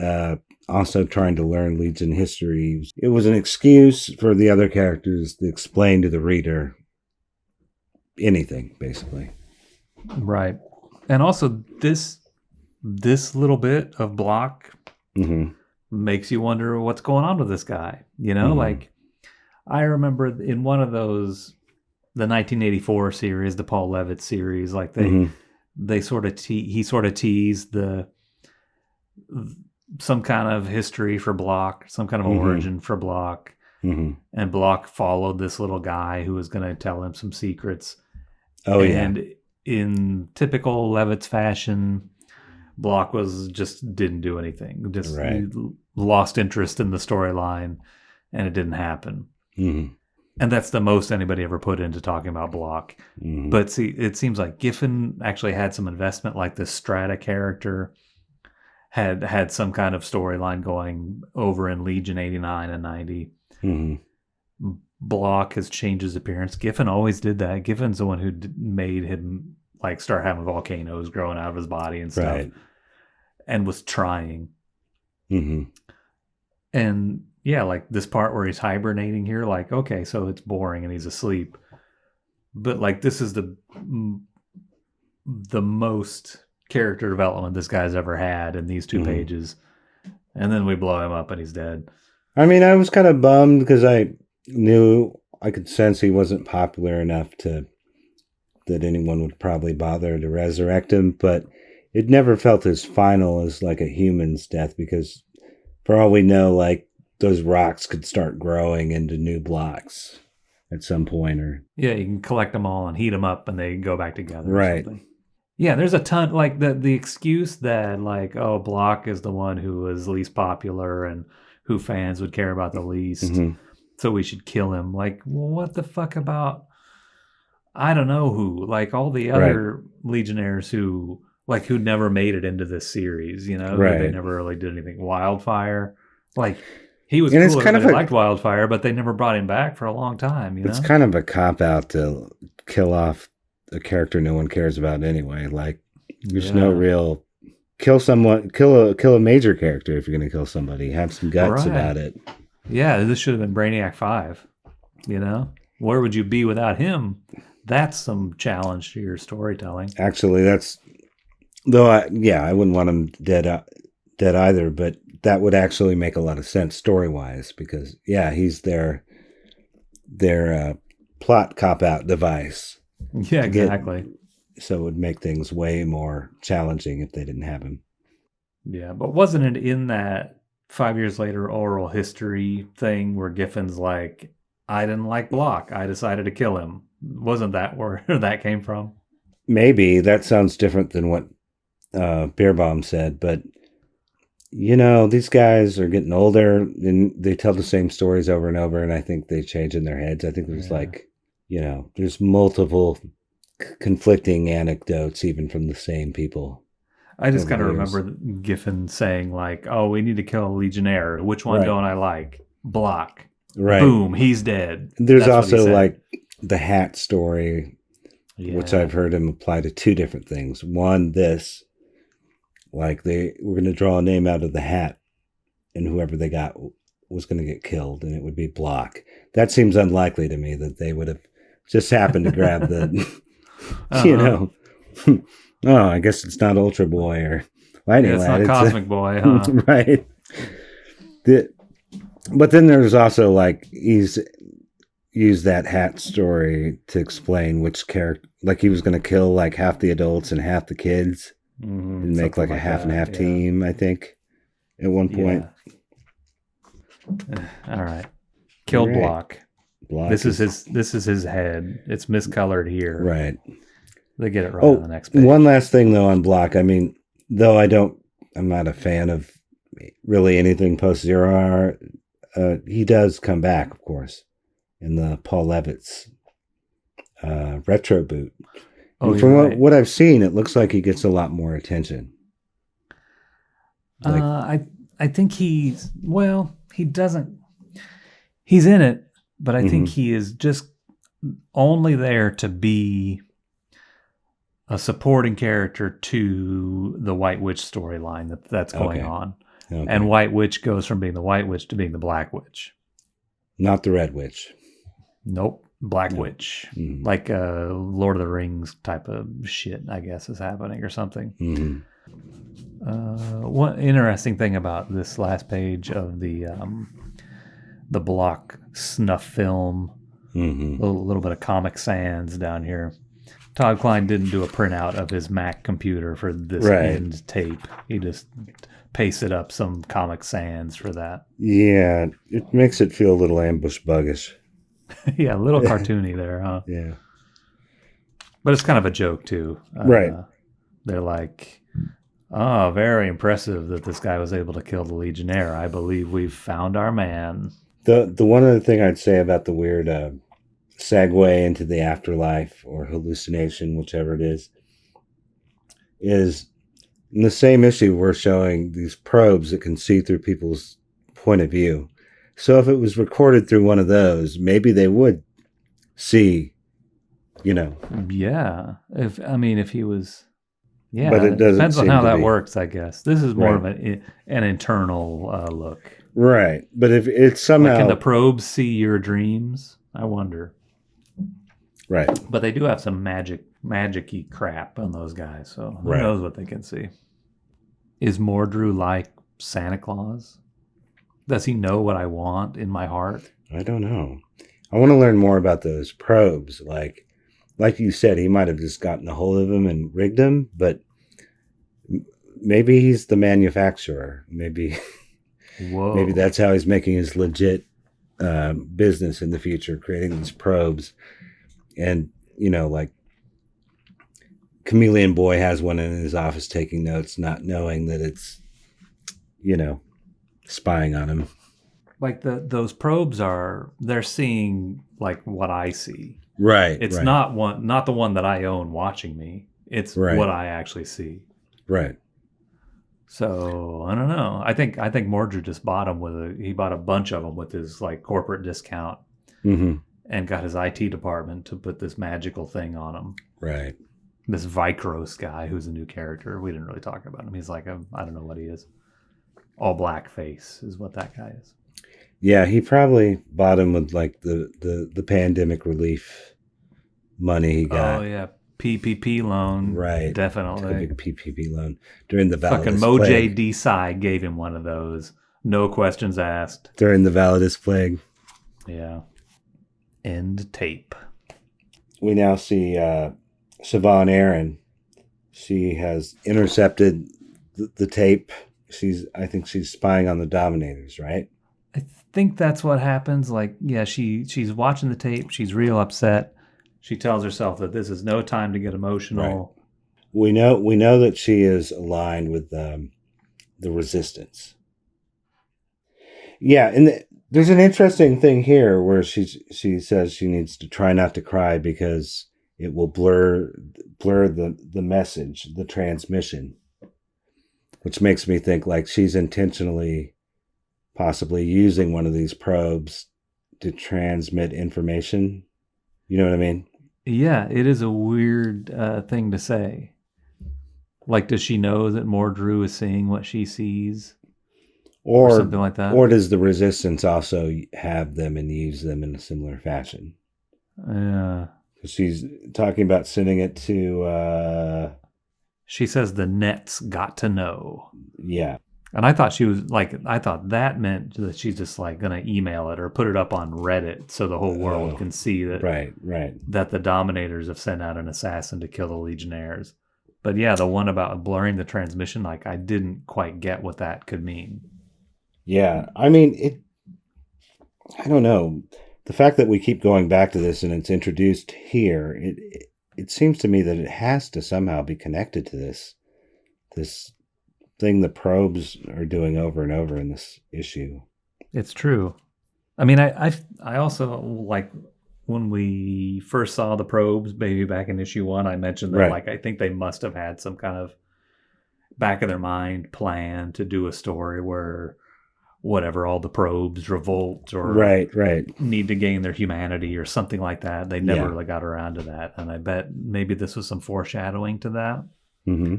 also trying to learn Legion history, it was an excuse for the other characters to explain to the reader anything, basically. Right. And also this little bit of Blok mm-hmm. makes you wonder what's going on with this guy. Mm-hmm. Like, I remember in one of those, the 1984 series, the Paul Levitt series, like they sort of he sort of teased some kind of history for Blok, some kind of mm-hmm. origin for Blok. Mm-hmm. And Blok followed this little guy who was going to tell him some secrets. Oh, and in typical Levitt's fashion, Blok didn't do anything. Just lost interest in the storyline, and it didn't happen. Mm-hmm. And that's the most anybody ever put into talking about Blok. Mm-hmm. But see, it seems like Giffen actually had some investment, like this Strata character had some kind of storyline going over in Legion 89 and 90. Mm-hmm. Blok has changed his appearance. Giffen always did that. Giffen's the one who made him like start having volcanoes growing out of his body and stuff, and was trying. Mm-hmm. And yeah, like this part where he's hibernating here, like, okay, so it's boring and he's asleep, but like this is the most character development this guy's ever had in these 2 mm-hmm. pages, and then we blow him up and he's dead. I mean, I was kind of bummed because I knew, I could sense he wasn't popular enough that anyone would probably bother to resurrect him, but it never felt as final as like a human's death, because for all we know, like, those rocks could start growing into new blocks at some point, or yeah, you can collect them all and heat them up and they go back together. Right. Yeah, there's a ton, like the excuse that like, oh, Blok is the one who was least popular and who fans would care about the least, mm-hmm. so we should kill him. Like, well, what the fuck about, I don't know who, like all the other Legionnaires who never made it into this series, They never really did anything. Wildfire, like, he was cool, everybody liked Wildfire, but they never brought him back for a long time, It's kind of a cop-out to kill off a character no one cares about anyway. Like, there's no real... Kill a major character if you're going to kill somebody. Have some guts about it. Yeah, this should have been Brainiac 5, Where would you be without him? That's some challenge to your storytelling. Actually, that's though. I wouldn't want him dead either. But that would actually make a lot of sense story wise because he's their plot cop out device. Yeah, exactly. So it would make things way more challenging if they didn't have him. Yeah, but wasn't it in that 5 years later oral history thing where Giffen's like, I didn't like Blok, I decided to kill him? Wasn't that where that came from? Maybe that sounds different than what Beerbaum said, but these guys are getting older and they tell the same stories over and over, and I think they change in their heads. I think there's there's multiple conflicting anecdotes even from the same people. I just kind of remember Giffen saying like, "Oh, we need to kill a Legionnaire. Which one don't I like? Blok. Right. Boom, he's dead." There's also like the hat story, which I've heard him apply to two different things. One, this, like we're going to draw a name out of the hat, and whoever they got was going to get killed, and it would be Blok. That seems unlikely to me that they would have just happened to grab the, oh, I guess it's not Ultra Boy or anyway, it's not Cosmic Boy, huh? Right. But then there's also like he's used that hat story to explain which character, like he was going to kill like half the adults and half the kids, and make like a half and half team. I think at one point. All right, killed Blok. This is his head. It's miscolored here. Right. They get it right on the next page. One last thing though on Blok. I mean, though I'm not a fan of really anything post Zero Hour. He does come back, of course, in the Paul Levitz retro boot. And from what I've seen, it looks like he gets a lot more attention. I think he doesn't. He's in it, but I think he is just only there to be a supporting character to the White Witch storyline that's going on. Okay. And White Witch goes from being the White Witch to being the Black Witch. Not the Red Witch. Nope. Black Witch. Mm-hmm. Like a Lord of the Rings type of shit, I guess, is happening or something. Mm-hmm. One interesting thing about this last page of the Blok snuff film, a little bit of Comic Sans down here. Todd Klein didn't do a printout of his Mac computer for this end tape. He just pasted up some Comic Sans for that. Yeah, it makes it feel a little ambush buggish. Yeah, a little cartoony there, huh? Yeah. But it's kind of a joke, too. Right. They're like, oh, very impressive that this guy was able to kill the Legionnaire. I believe we've found our man. The one other thing I'd say about the weird segue into the afterlife or hallucination, whichever it is in the same issue we're showing these probes that can see through people's point of view. So if it was recorded through one of those, maybe they would see, Yeah. If he was... Yeah, but it depends on how that works, I guess. This is more of an internal look. Right. But if it's somehow... Like, can the probes see your dreams? I wonder. Right. But they do have some magic-y crap on those guys, so who knows what they can see. Is Mordru like Santa Claus? Does he know what I want in my heart? I don't know. I want to learn more about those probes. Like you said, he might have just gotten a hold of them and rigged them, but maybe he's the manufacturer. Maybe that's how he's making his legit business in the future, creating these probes. And, like Chameleon Boy has one in his office taking notes, not knowing that it's, spying on him. Like those probes they're seeing like what I see. Right. It's not the one that I own watching me. It's what I actually see. Right. So I don't know. I think Mordru just bought them he bought a bunch of them with his like corporate discount, and got his IT department to put this magical thing on them. Right. This Vikros guy who's a new character. We didn't really talk about him. He's like I don't know what he is. All black face is what that guy is. Yeah, he probably bought him with like the pandemic relief money he Oh got. yeah, PPP loan, Right. Took a definitely. big PPP loan during the Fucking Validus Moj plague. Desai gave him one of those. No questions asked. During the Validus plague. Yeah. End tape. We now see Siobhan Aaron. She has intercepted the tape. I think she's spying on the Dominators, right? I think that's what happens. Like, yeah, she's watching the tape. She's real upset. She tells herself that this is no time to get emotional. Right. We know that she is aligned with the Resistance. Yeah, and there's an interesting thing here where she says she needs to try not to cry because it will blur the message, the transmission, which makes me think like she's intentionally possibly using one of these probes to transmit information. You know what I mean? Yeah, it is a weird thing to say. Like, does she know that Mordru is seeing what she sees? Or something like that? Or does the Resistance also have them and use them in a similar fashion? Yeah. She's talking about sending it to... She says the net's got to know. Yeah. And I thought she was like, I thought that meant that she's just like going to email it or put it up on Reddit so the whole world can see that. Right. That the Dominators have sent out an assassin to kill the Legionnaires. But yeah, the one about blurring the transmission, like I didn't quite get what that could mean. Yeah, I mean, I don't know. The fact that we keep going back to this and it's introduced here, it seems to me that it has to somehow be connected to this thing the probes are doing over and over in this issue. It's true. I mean, I also like when we first saw the probes, maybe back in issue 1, I mentioned that like I think they must have had some kind of back of their mind plan to do a story where whatever, all the probes revolt or need to gain their humanity or something like that. They never really got around to that. And I bet maybe this was some foreshadowing to that. Mm-hmm.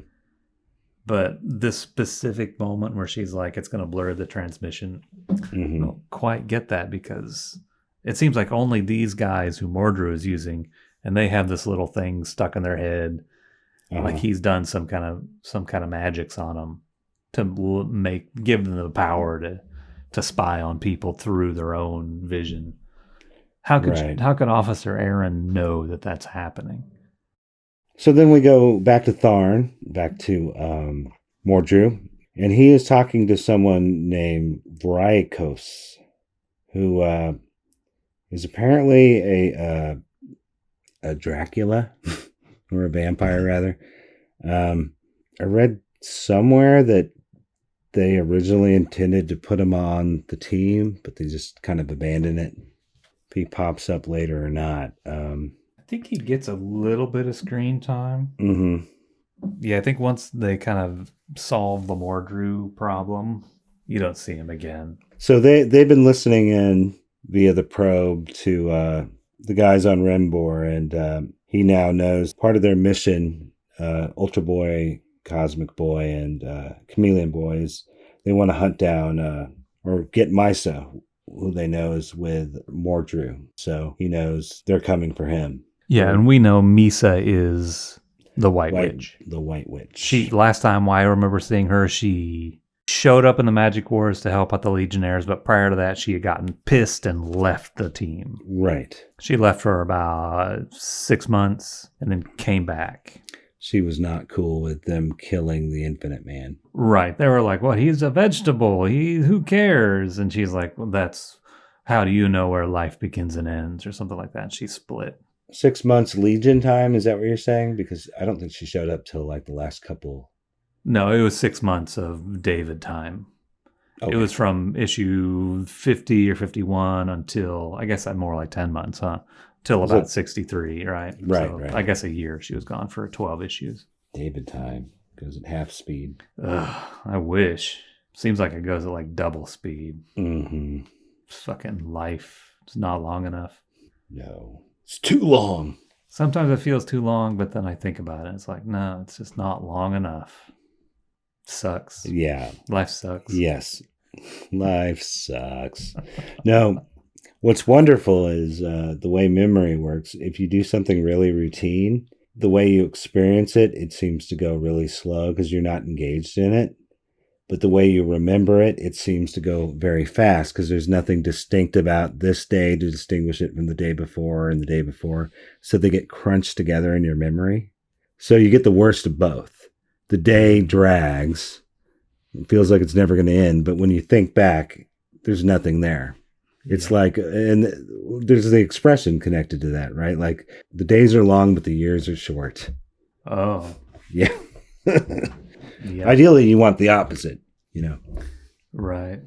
But this specific moment where she's like, it's going to blur the transmission, I don't quite get that because it seems like only these guys who Mordru is using, and they have this little thing stuck in their head, like he's done some kind of magics on them to give them the power to spy on people through their own vision. How could Officer Aaron know that that's happening? So then we go back to Tharn, back to Mordru, and he is talking to someone named Vrykos, who is apparently a Dracula, or a vampire rather. I read somewhere that they originally intended to put him on the team, but they just kind of abandoned it. If he pops up later or not. I think he gets a little bit of screen time. Mm-hmm. Yeah, I think once they kind of solve the Mordru problem, you don't see him again. So they've been listening in via the probe to the guys on Rembor, and he now knows part of their mission, Ultra Boy, Cosmic Boy, and Chameleon Boys. They want to hunt down or get Misa, who they know is with Mordru. So he knows they're coming for him. Yeah, and we know Misa is the White Witch. The White Witch. She, last time I remember seeing her, she showed up in the Magic Wars to help out the Legionnaires, but prior to that, she had gotten pissed and left the team. Right. She left for about 6 months and then came back. She was not cool with them killing the Infinite Man. Right. They were like, well, he's a vegetable. Who cares? And she's like, well, that's, how do you know where life begins and ends or something like that? And she split. 6 months Legion time, is that what you're saying? Because I don't think she showed up till like the last couple. No, it was 6 months of David time. Okay. It was from issue 50 or 51 until, I guess more like 10 months, huh? Till about 63, right? Right. I guess a year she was gone for 12 issues. David time goes at half speed. I wish. Seems like it goes at like double speed. Mm-hmm. Fucking life. It's not long enough. No. It's too long. Sometimes it feels too long, but then I think about it. It's like, no, it's just not long enough. Sucks. Yeah. Life sucks. Yes. Life sucks. No, what's wonderful is the way memory works. If you do something really routine, the way you experience it, it seems to go really slow because you're not engaged in it. But the way you remember it, it seems to go very fast because there's nothing distinct about this day to distinguish it from the day before and the day before. So they get crunched together in your memory. So you get the worst of both. The day drags. It feels like it's never going to end. But when you think back, there's nothing there. It's like, and there's the expression connected to that, right? Like the days are long, but the years are short. Oh. Yeah. Yep. Ideally, you want the opposite, you know. Right.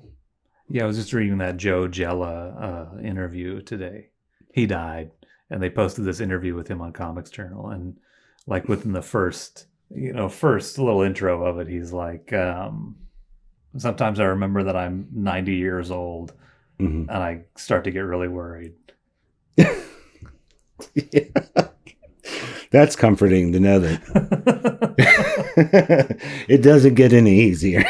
Yeah, I was just reading that Joe Jella interview today. He died, and they posted this interview with him on Comics Journal. And like within the first little intro of it, he's like, sometimes I remember that I'm 90 years old, and I start to get really worried. Yeah. That's comforting to know that it doesn't get any easier.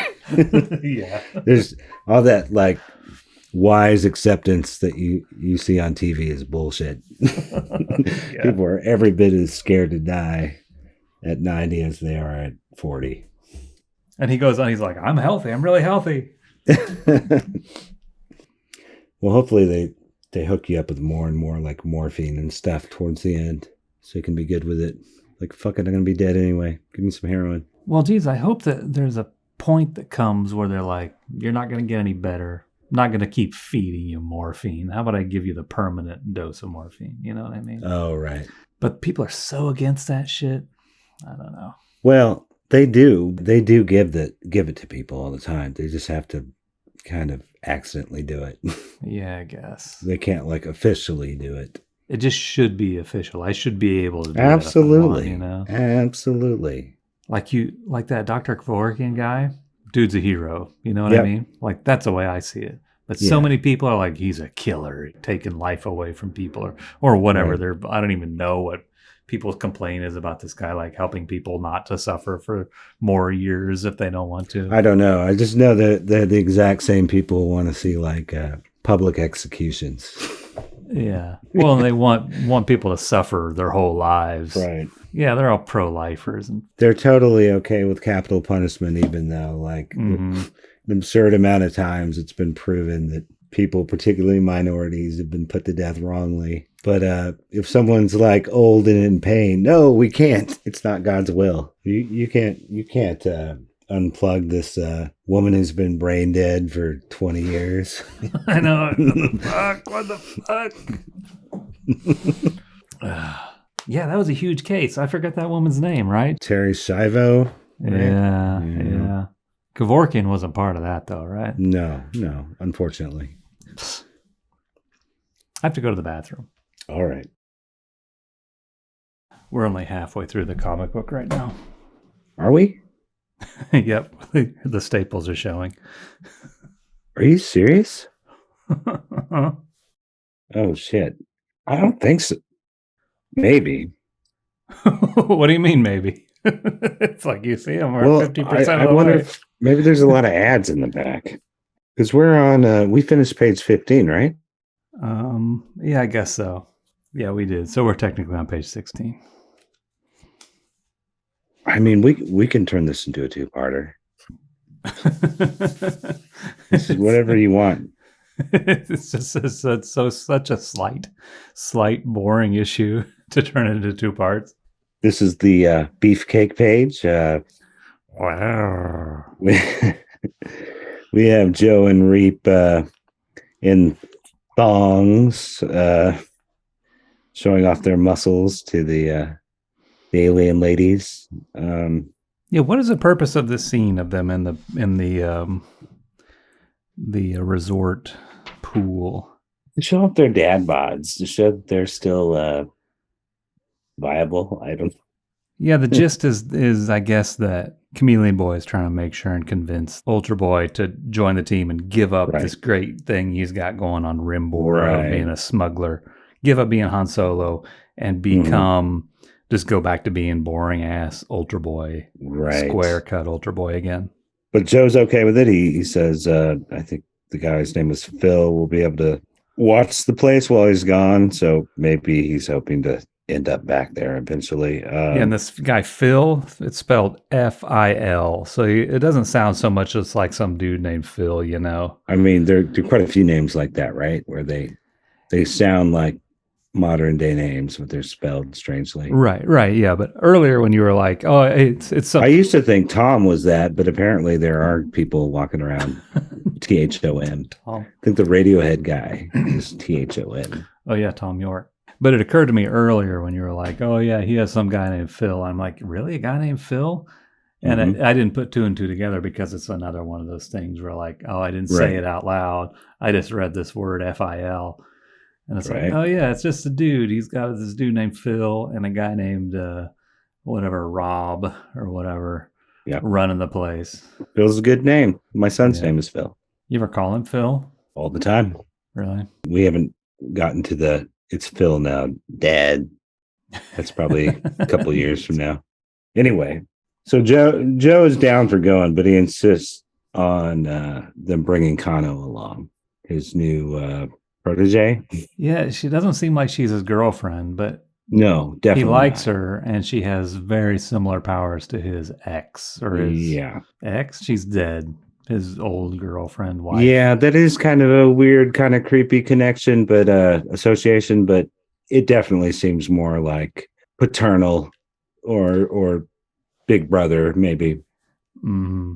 Yeah. There's all that like wise acceptance that you see on TV is bullshit. Yeah. People are every bit as scared to die at 90 as they are at 40. And he goes on, he's like, I'm healthy. I'm really healthy. Well, hopefully they hook you up with more and more like morphine and stuff towards the end. So you can be good with it. Like, fuck it, I'm going to be dead anyway. Give me some heroin. Well, geez, I hope that there's a point that comes where they're like, you're not going to get any better. I'm not going to keep feeding you morphine. How about I give you the permanent dose of morphine? You know what I mean? Oh, right. But people are so against that shit. I don't know. Well, they do. They do give it to people all the time. They just have to kind of accidentally do it. Yeah, I guess. They can't, like, officially do it. It just should be official. I should be able to do Absolutely. that if I want, you know? Absolutely. Like that Dr. Kevorkian guy, dude's a hero. You know what I mean? Like, that's the way I see it. But so many people are like, he's a killer, taking life away from people or whatever. Right. I don't even know what people's complaint is about this guy, like helping people not to suffer for more years if they don't want to. I don't know. I just know that they're the exact same people who want to see like public executions. Yeah. Well, they want people to suffer their whole lives. Right. Yeah, they're all pro-lifers. And they're totally okay with capital punishment, even though, like, an absurd amount of times it's been proven that people, particularly minorities, have been put to death wrongly. But if someone's, like, old and in pain, no, we can't. It's not God's will. You can't unplug this woman who's been brain dead for 20 years. I know. What the fuck? Yeah, that was a huge case. I forgot that woman's name, right? Terry Schiavo. Right? Yeah. Kevorkian wasn't part of that, though, right? No, unfortunately. I have to go to the bathroom. All right. We're only halfway through the comic book right now. Are we? Yep. The staples are showing. Are you serious? Oh, shit. I don't think so. Maybe. What do you mean, maybe? It's like you see them. We're 50% I of the wonder way. if maybe there's a lot of ads in the back. Because we're on, we finished page 15, right? Yeah, I guess so. Yeah, we did. So we're technically on page 16. I mean, we can turn this into a two-parter. This is whatever you want. It's just such a slight, boring issue to turn it into two parts. This is the beefcake page. Wow. We have Joe and Reap in thongs, showing off their muscles to the alien ladies. Yeah, what is the purpose of this scene of them in the resort pool? To show off their dad bods, to show that they're still viable. I don't. Yeah, the gist is I guess that Chameleon Boy is trying to make sure and convince Ultra Boy to join the team and give up this great thing he's got going on Rimboard of being a smuggler, give up being Han Solo, and become just go back to being boring ass Ultra Boy, square cut Ultra Boy again. But Joe's okay with it. He says, I think the guy's name is Phil, will be able to watch the place while he's gone. So maybe he's hoping to end up back there eventually. Yeah, and this guy Phil, it's spelled F-I-L. So it doesn't sound so much just like some dude named Phil, you know. I mean, there are quite a few names like that, right? Where they sound like modern day names, but they're spelled strangely. Right, yeah. But earlier when you were like, oh, it's I used to think Tom was that, but apparently there are people walking around Thom. Tom. I think the Radiohead guy is Thom. Oh yeah, Tom York. But it occurred to me earlier when you were like, oh yeah, he has some guy named Phil. I'm like, really, a guy named Phil? And I didn't put two and two together because it's another one of those things where like, oh, I didn't say it out loud. I just read this word F-I-L. And it's like, oh yeah, it's just a dude. He's got this dude named Phil and a guy named whatever, Rob or whatever, running the place. Phil's a good name. My son's name is Phil. You ever call him Phil? All the time. Really? We haven't gotten to the it's Phil now, Dad. That's probably a couple years from now. Anyway, so Joe is down for going, but he insists on them bringing Kano along, his new protege. Yeah, she doesn't seem like she's his girlfriend, but no, definitely he likes not. her, and she has very similar powers to his ex or his ex. She's dead. His old girlfriend, wife. Yeah, that is kind of a weird, kind of creepy connection, but association. But it definitely seems more like paternal or big brother, maybe. Mm-hmm.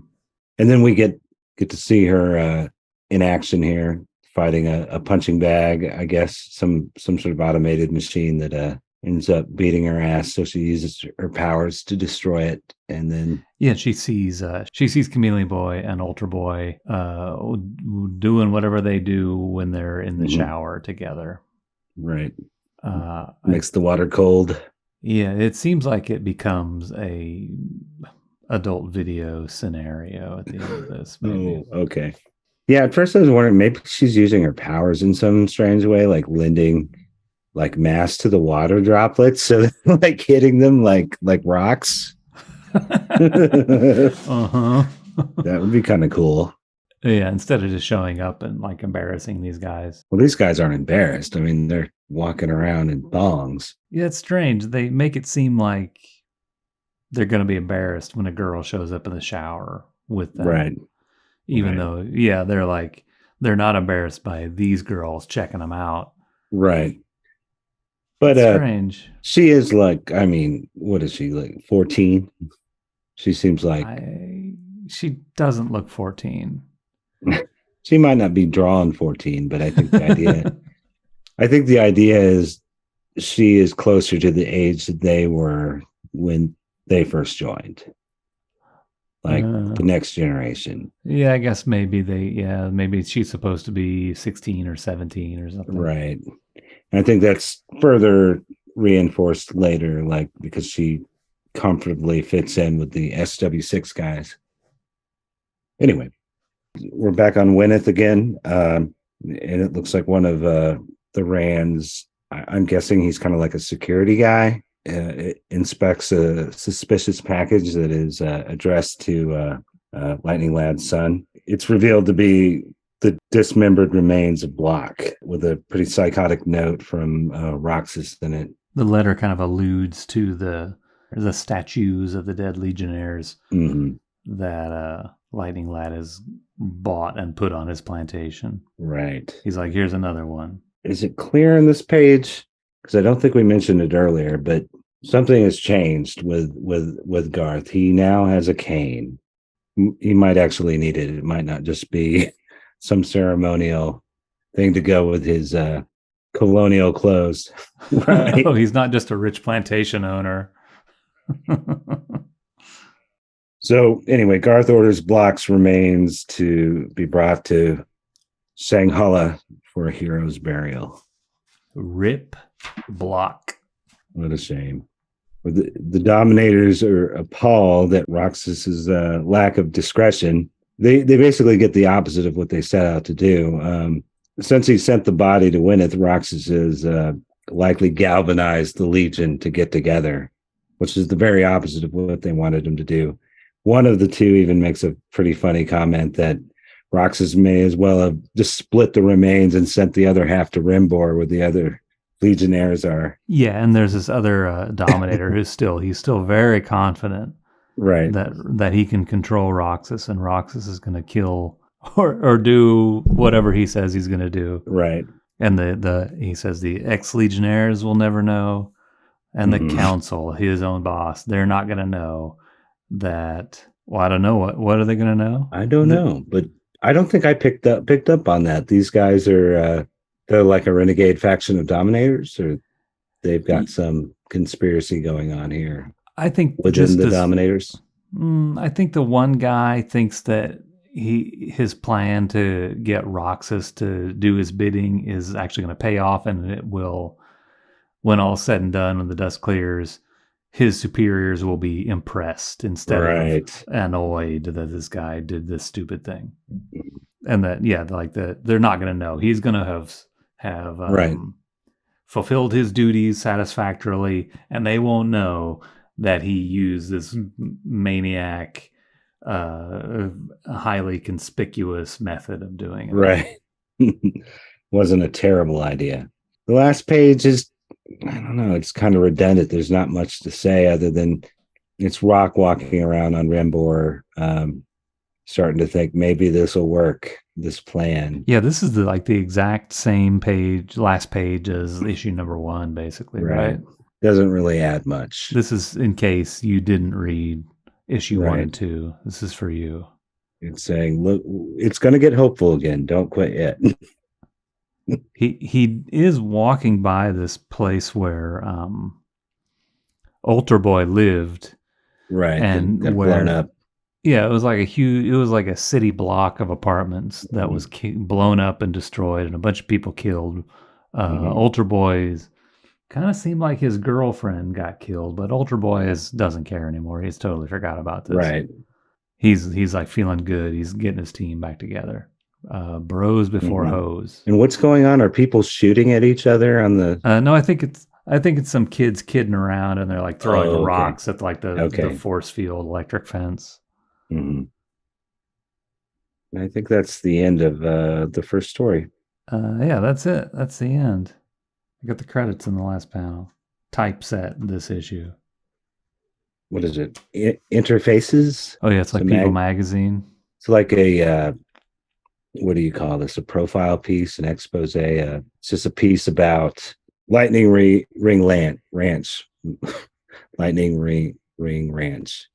And then we get to see her in action here, fighting a punching bag, I guess, some sort of automated machine that ends up beating her ass. So she uses her powers to destroy it, and then she sees Chameleon Boy and Ultra Boy doing whatever they do when they're in the shower together. Right. Makes the water cold. Yeah, it seems like it becomes a adult video scenario at the end of this movie. Oh, okay. Yeah, at first I was wondering maybe she's using her powers in some strange way, like lending like mass to the water droplets, so like hitting them like rocks. That would be kind of cool. Yeah, instead of just showing up and like embarrassing these guys. Well, these guys aren't embarrassed. I mean, they're walking around in thongs. Yeah, it's strange. They make it seem like they're going to be embarrassed when a girl shows up in the shower with them. Right. Even though, they're not embarrassed by these girls checking them out. Right. But strange. She is like, I mean, what is she, like 14? She seems like she doesn't look 14. She might not be drawn 14, but I think the idea is she is closer to the age that they were when they first joined. Like the next generation. Yeah, I guess maybe she's supposed to be 16 or 17 or something. Right. And I think that's further reinforced later, like because she comfortably fits in with the SW6 guys. Anyway, we're back on Wynneth again. And it looks like one of the Rands, I'm guessing he's kind of like a security guy. It inspects a suspicious package that is addressed to Lightning Lad's son. It's revealed to be the dismembered remains of Blok with a pretty psychotic note from Roxxas in it. The letter kind of alludes to the statues of the dead legionnaires that Lightning Lad has bought and put on his plantation. Right. He's like, here's another one. Is it clear in this page? Because I don't think we mentioned it earlier, but something has changed with Garth. He now has a cane. He might actually need it. It might not just be some ceremonial thing to go with his colonial clothes. Right? Oh, he's not just a rich plantation owner. So anyway, Garth orders Blok's remains to be brought to Shanghala for a hero's burial. Rip Blok. What a shame. The Dominators are appalled at Roxxas's lack of discretion. They basically get the opposite of what they set out to do. Since he sent the body to Wynneth, Roxxas has likely galvanized the Legion to get together, which is the very opposite of what they wanted him to do. One of the two even makes a pretty funny comment that Roxxas may as well have just split the remains and sent the other half to Rimbor where the other legionnaires are. Yeah, and there's this other Dominator he's still very confident Right. that he can control Roxxas, and Roxxas is going to kill or do whatever he says he's going to do. Right. And he says the ex-legionnaires will never know, and the council, his own boss, they're not going to know that. Well, I don't know what are they going to know? I don't know, but I don't think I picked up on that. These guys are they're like a renegade faction of dominators, or they've got some conspiracy going on here. I think within the dominators. I think the one guy thinks that his plan to get Roxxas to do his bidding is actually going to pay off, and it will, when all's said and done, when the dust clears, his superiors will be impressed instead of annoyed that this guy did this stupid thing. And that, they're not going to know. He's going to have fulfilled his duties satisfactorily, and they won't know that he used this maniac, highly conspicuous method of doing it. Right. Wasn't a terrible idea. The last page is, I don't know, it's kind of redundant. There's not much to say other than it's Rock walking around on Rimbor, starting to think maybe this will work, this plan. Yeah, this is the exact same last page as issue number 1, basically, right? Doesn't really add much. This is in case you didn't read issue 1 and 2. This is for you. It's saying, look, it's going to get hopeful again. Don't quit yet. He is walking by this place where Altar Boy lived, right? And where blown up. Yeah, it was like a city block of apartments that was blown up and destroyed, and a bunch of people killed. Altar Boy's kind of seemed like his girlfriend got killed, but Altar Boy doesn't care anymore. He's totally forgot about this. Right. He's like feeling good. He's getting his team back together. Bros before hoes. And what's going on? Are people shooting at each other on the? No, I think it's some kids kidding around, and they're like throwing rocks at the force field electric fence. I think that's the end of the first story. Yeah, that's it. That's the end. I got the credits in the last panel. Typeset this issue. What is it? Interfaces? Oh yeah, it's like People Magazine. It's like a what do you call this? A profile piece, an expose. It's just a piece about Lightning Ring Ranch. Lightning Ring Ranch.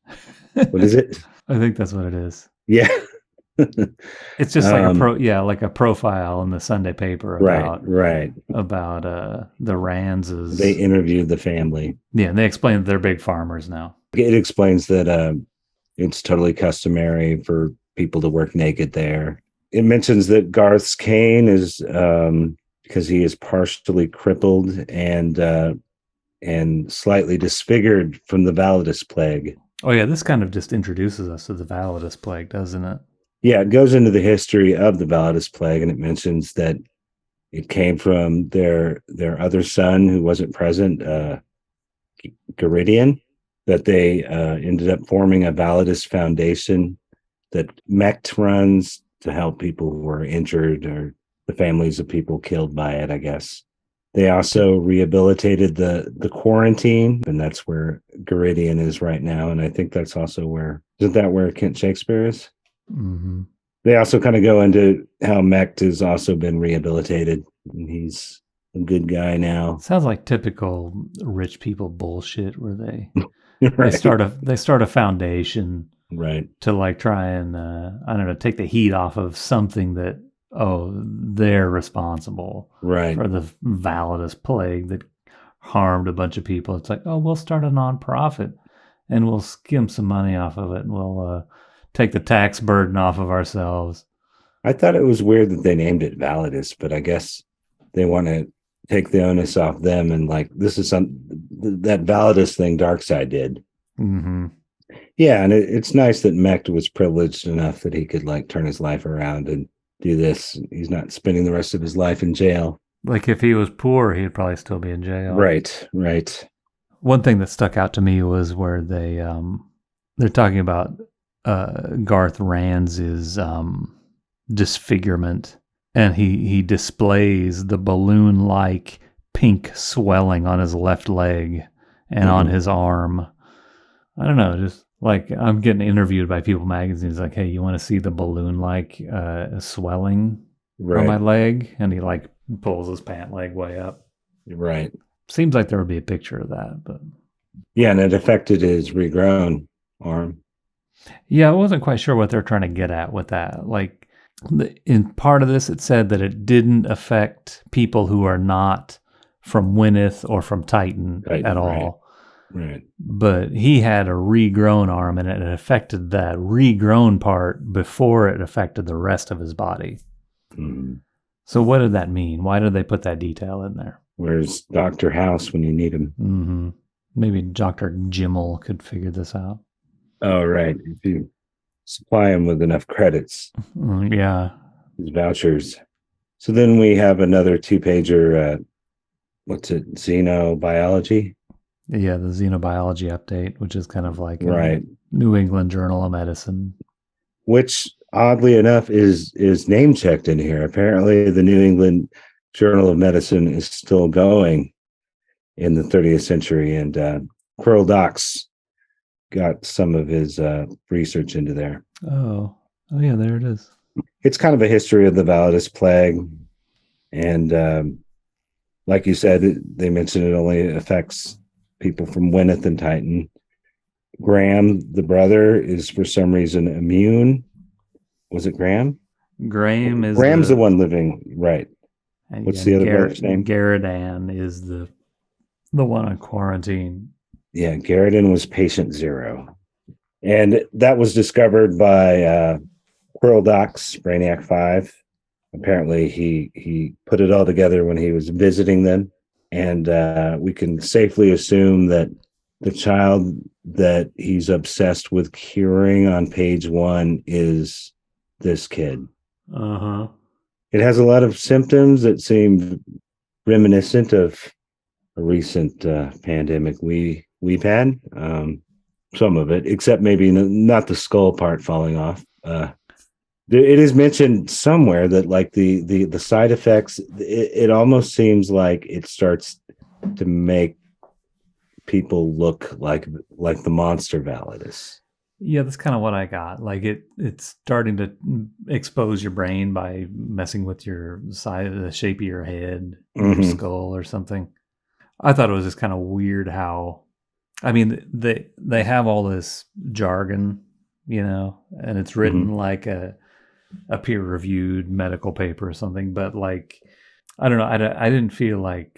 What is it? I think that's what it is. Yeah. It's just like a profile in the Sunday paper about the Ranses. They interviewed the family. Yeah, and they explain that they're big farmers now. It explains that it's totally customary for people to work naked there. It mentions that Garth's cane is because he is partially crippled and slightly disfigured from the Validus plague. Oh yeah, this kind of just introduces us to the Validus plague, doesn't it? Yeah, it goes into the history of the Validus plague, and it mentions that it came from their other son who wasn't present, Garidian, that they ended up forming a Validus foundation that Mecht runs to help people who were injured or the families of people killed by it, I guess. They also rehabilitated the quarantine, and that's where Garidian is right now. And I think that's also isn't that where Kent Shakespeare is? Mm-hmm. They also kind of go into how Mecht has also been rehabilitated, and he's a good guy now. Sounds like typical rich people bullshit, where they they start a foundation, right, to like try and I don't know, take the heat off of something that they're responsible, right, for the Validus plague that harmed a bunch of people. It's like, we'll start a nonprofit and we'll skim some money off of it, and we'll take the tax burden off of ourselves. I thought it was weird that they named it Validus, but I guess they want to take the onus off them, and like, this is that Validus thing Darkseid did. Mm-hmm. Yeah, and it's nice that Mecht was privileged enough that he could like turn his life around and do this. He's not spending the rest of his life in jail. Like if he was poor, he'd probably still be in jail. Right. One thing that stuck out to me was where they're talking about Garth Rands' disfigurement, and he displays the balloon-like pink swelling on his left leg and on his arm. I don't know, just like I'm getting interviewed by People magazines like, hey, you want to see the balloon-like swelling on my leg? And he like pulls his pant leg way up. Right. Seems like there would be a picture of that, but yeah, and it affected his regrown arm. Yeah, I wasn't quite sure what they're trying to get at with that. Like, in part of this, it said that it didn't affect people who are not from Wynneth or from Titan at all. Right. But he had a regrown arm, and it affected that regrown part before it affected the rest of his body. Mm-hmm. So what did that mean? Why did they put that detail in there? Where's Dr. House when you need him? Mm-hmm. Maybe Dr. Jimmel could figure this out. Oh, right. If you supply him with enough credits. Yeah. His vouchers. So then we have another 2-pager, what's it, xenobiology? Yeah, the xenobiology update, which is kind of like a New England Journal of Medicine. Which, oddly enough, is name checked in here. Apparently, the New England Journal of Medicine is still going in the 30th century, and Quirrell Docs got some of his research into there. Oh, yeah, there it is. It's kind of a history of the Validus plague, and like you said, they mentioned it only affects people from Wynneth and Titan. Graham, the brother, is for some reason immune. Was it Graham? Graham's the one living, right. What's the other brother's name? Garridan is the one on quarantine. Yeah, Garridan was patient 0. And that was discovered by Quirrell Docs, Brainiac 5. Apparently, he put it all together when he was visiting them. And we can safely assume that the child that he's obsessed with curing on page 1 is this kid. Uh-huh. It has a lot of symptoms that seem reminiscent of a recent pandemic we've had. Some of it, except maybe not the skull part falling off. It is mentioned somewhere that like the side effects, it almost seems like it starts to make people look like the monster Validus. Yeah, that's kind of what I got. Like it's starting to expose your brain by messing with your the shape of your head, your skull or something. I thought it was just kind of weird how, I mean, they have all this jargon, and it's written like a peer-reviewed medical paper or something, but like, I don't know, I didn't feel like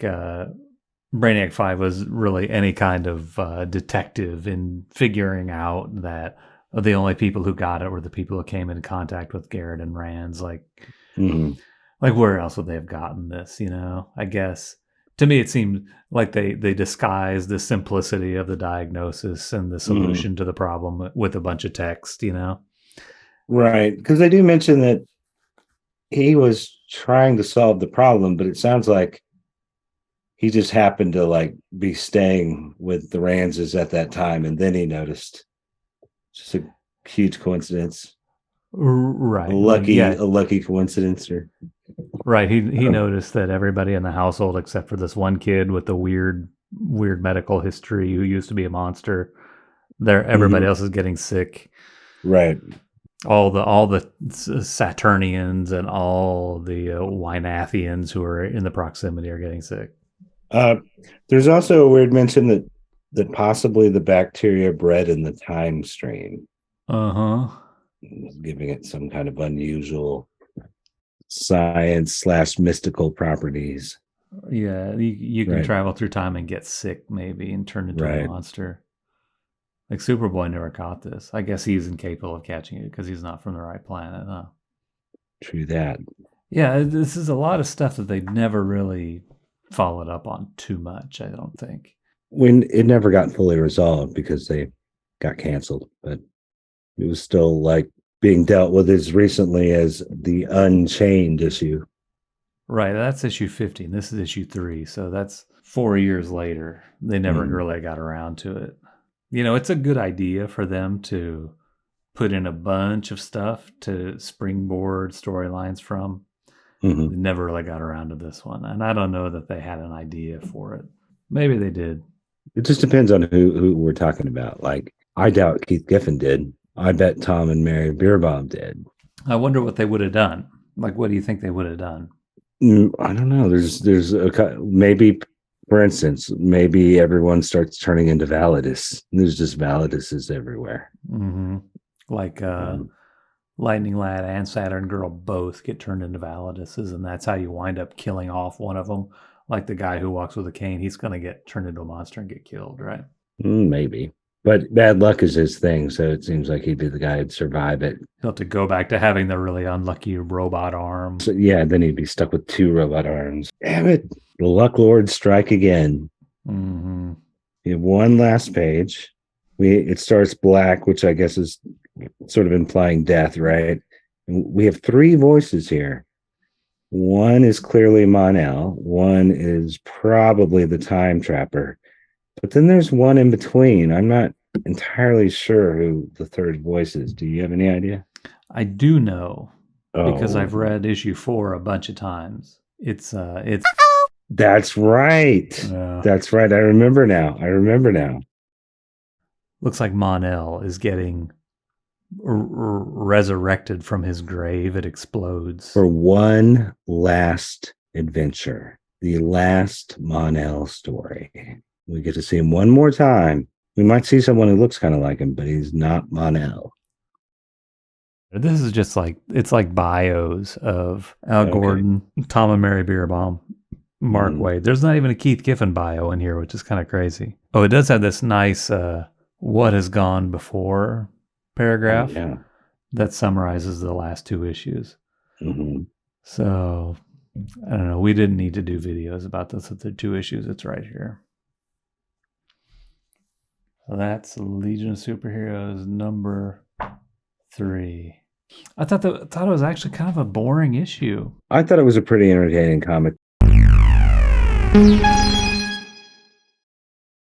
Brainiac 5 was really any kind of detective in figuring out that the only people who got it were the people who came in contact with Garrett and Rands. Like, like where else would they have gotten this? I guess to me it seemed like they disguised the simplicity of the diagnosis and the solution to the problem with a bunch of text. Right, because they do mention that he was trying to solve the problem, but it sounds like he just happened to like be staying with the Randses at that time, and then he noticed. Just a huge coincidence, right? A lucky coincidence, or right. He noticed that everybody in the household, except for this one kid with the weird medical history who used to be a monster, everybody else is getting sick. Right. All the Saturnians and all the Wynathians who are in the proximity are getting sick. There's also a weird mention that possibly the bacteria bred in the time stream. Giving it some kind of unusual science/mystical properties. Yeah, you can travel through time and get sick, maybe, and turn into a monster. Like Superboy never caught this. I guess he's incapable of catching it because he's not from the right planet, huh? True that. Yeah, this is a lot of stuff that they never really followed up on too much, I don't think. When it never got fully resolved because they got canceled, but it was still like being dealt with as recently as the Unchained issue. Right, that's issue 50, and this is issue 3, so that's 4 years later. They never really got around to it. It's a good idea for them to put in a bunch of stuff to springboard storylines from. Mm-hmm. They never really got around to this one. And I don't know that they had an idea for it. Maybe they did. It just depends on who we're talking about. Like, I doubt Keith Giffen did. I bet Tom and Mary Bierbaum did. I wonder what they would have done. Like, what do you think they would have done? I don't know. There's maybe, for instance, maybe everyone starts turning into Validus. There's just Validuses everywhere. Mm-hmm. Like Lightning Lad and Saturn Girl both get turned into Validuses, and that's how you wind up killing off one of them. Like the guy who walks with a cane, he's going to get turned into a monster and get killed, right? Maybe. But bad luck is his thing, so it seems like he'd be the guy who'd survive it. He'll have to go back to having the really unlucky robot arm. So, yeah, then he'd be stuck with 2 robot arms. Damn it. The Luck Lords strike again. Mm-hmm. We have one last page. It starts black, which I guess is sort of implying death, right? And we have 3 voices here. One is clearly Mon-El. One is probably the Time Trapper. But then there's one in between. I'm not entirely sure who the third voice is. Do you have any idea? I do know because I've read issue 4 a bunch of times. It's That's right. That's right. I remember now. Looks like Mon-El is getting resurrected from his grave. It explodes for one last adventure. The last Mon-El story. We get to see him one more time. We might see someone who looks kind of like him, but he's not Mon-El. This is just like, it's like bios of Al Gordon, Tom and Mary Bierbaum, Mark Waid. There's not even a Keith Giffen bio in here, which is kind of crazy. Oh, it does have this nice what has gone before paragraph that summarizes the last 2 issues. Mm-hmm. So, I don't know. We didn't need to do videos about this with the 2 issues. It's right here. So that's Legion of Superheroes number 3. I thought it was actually kind of a boring issue. I thought it was a pretty entertaining comic.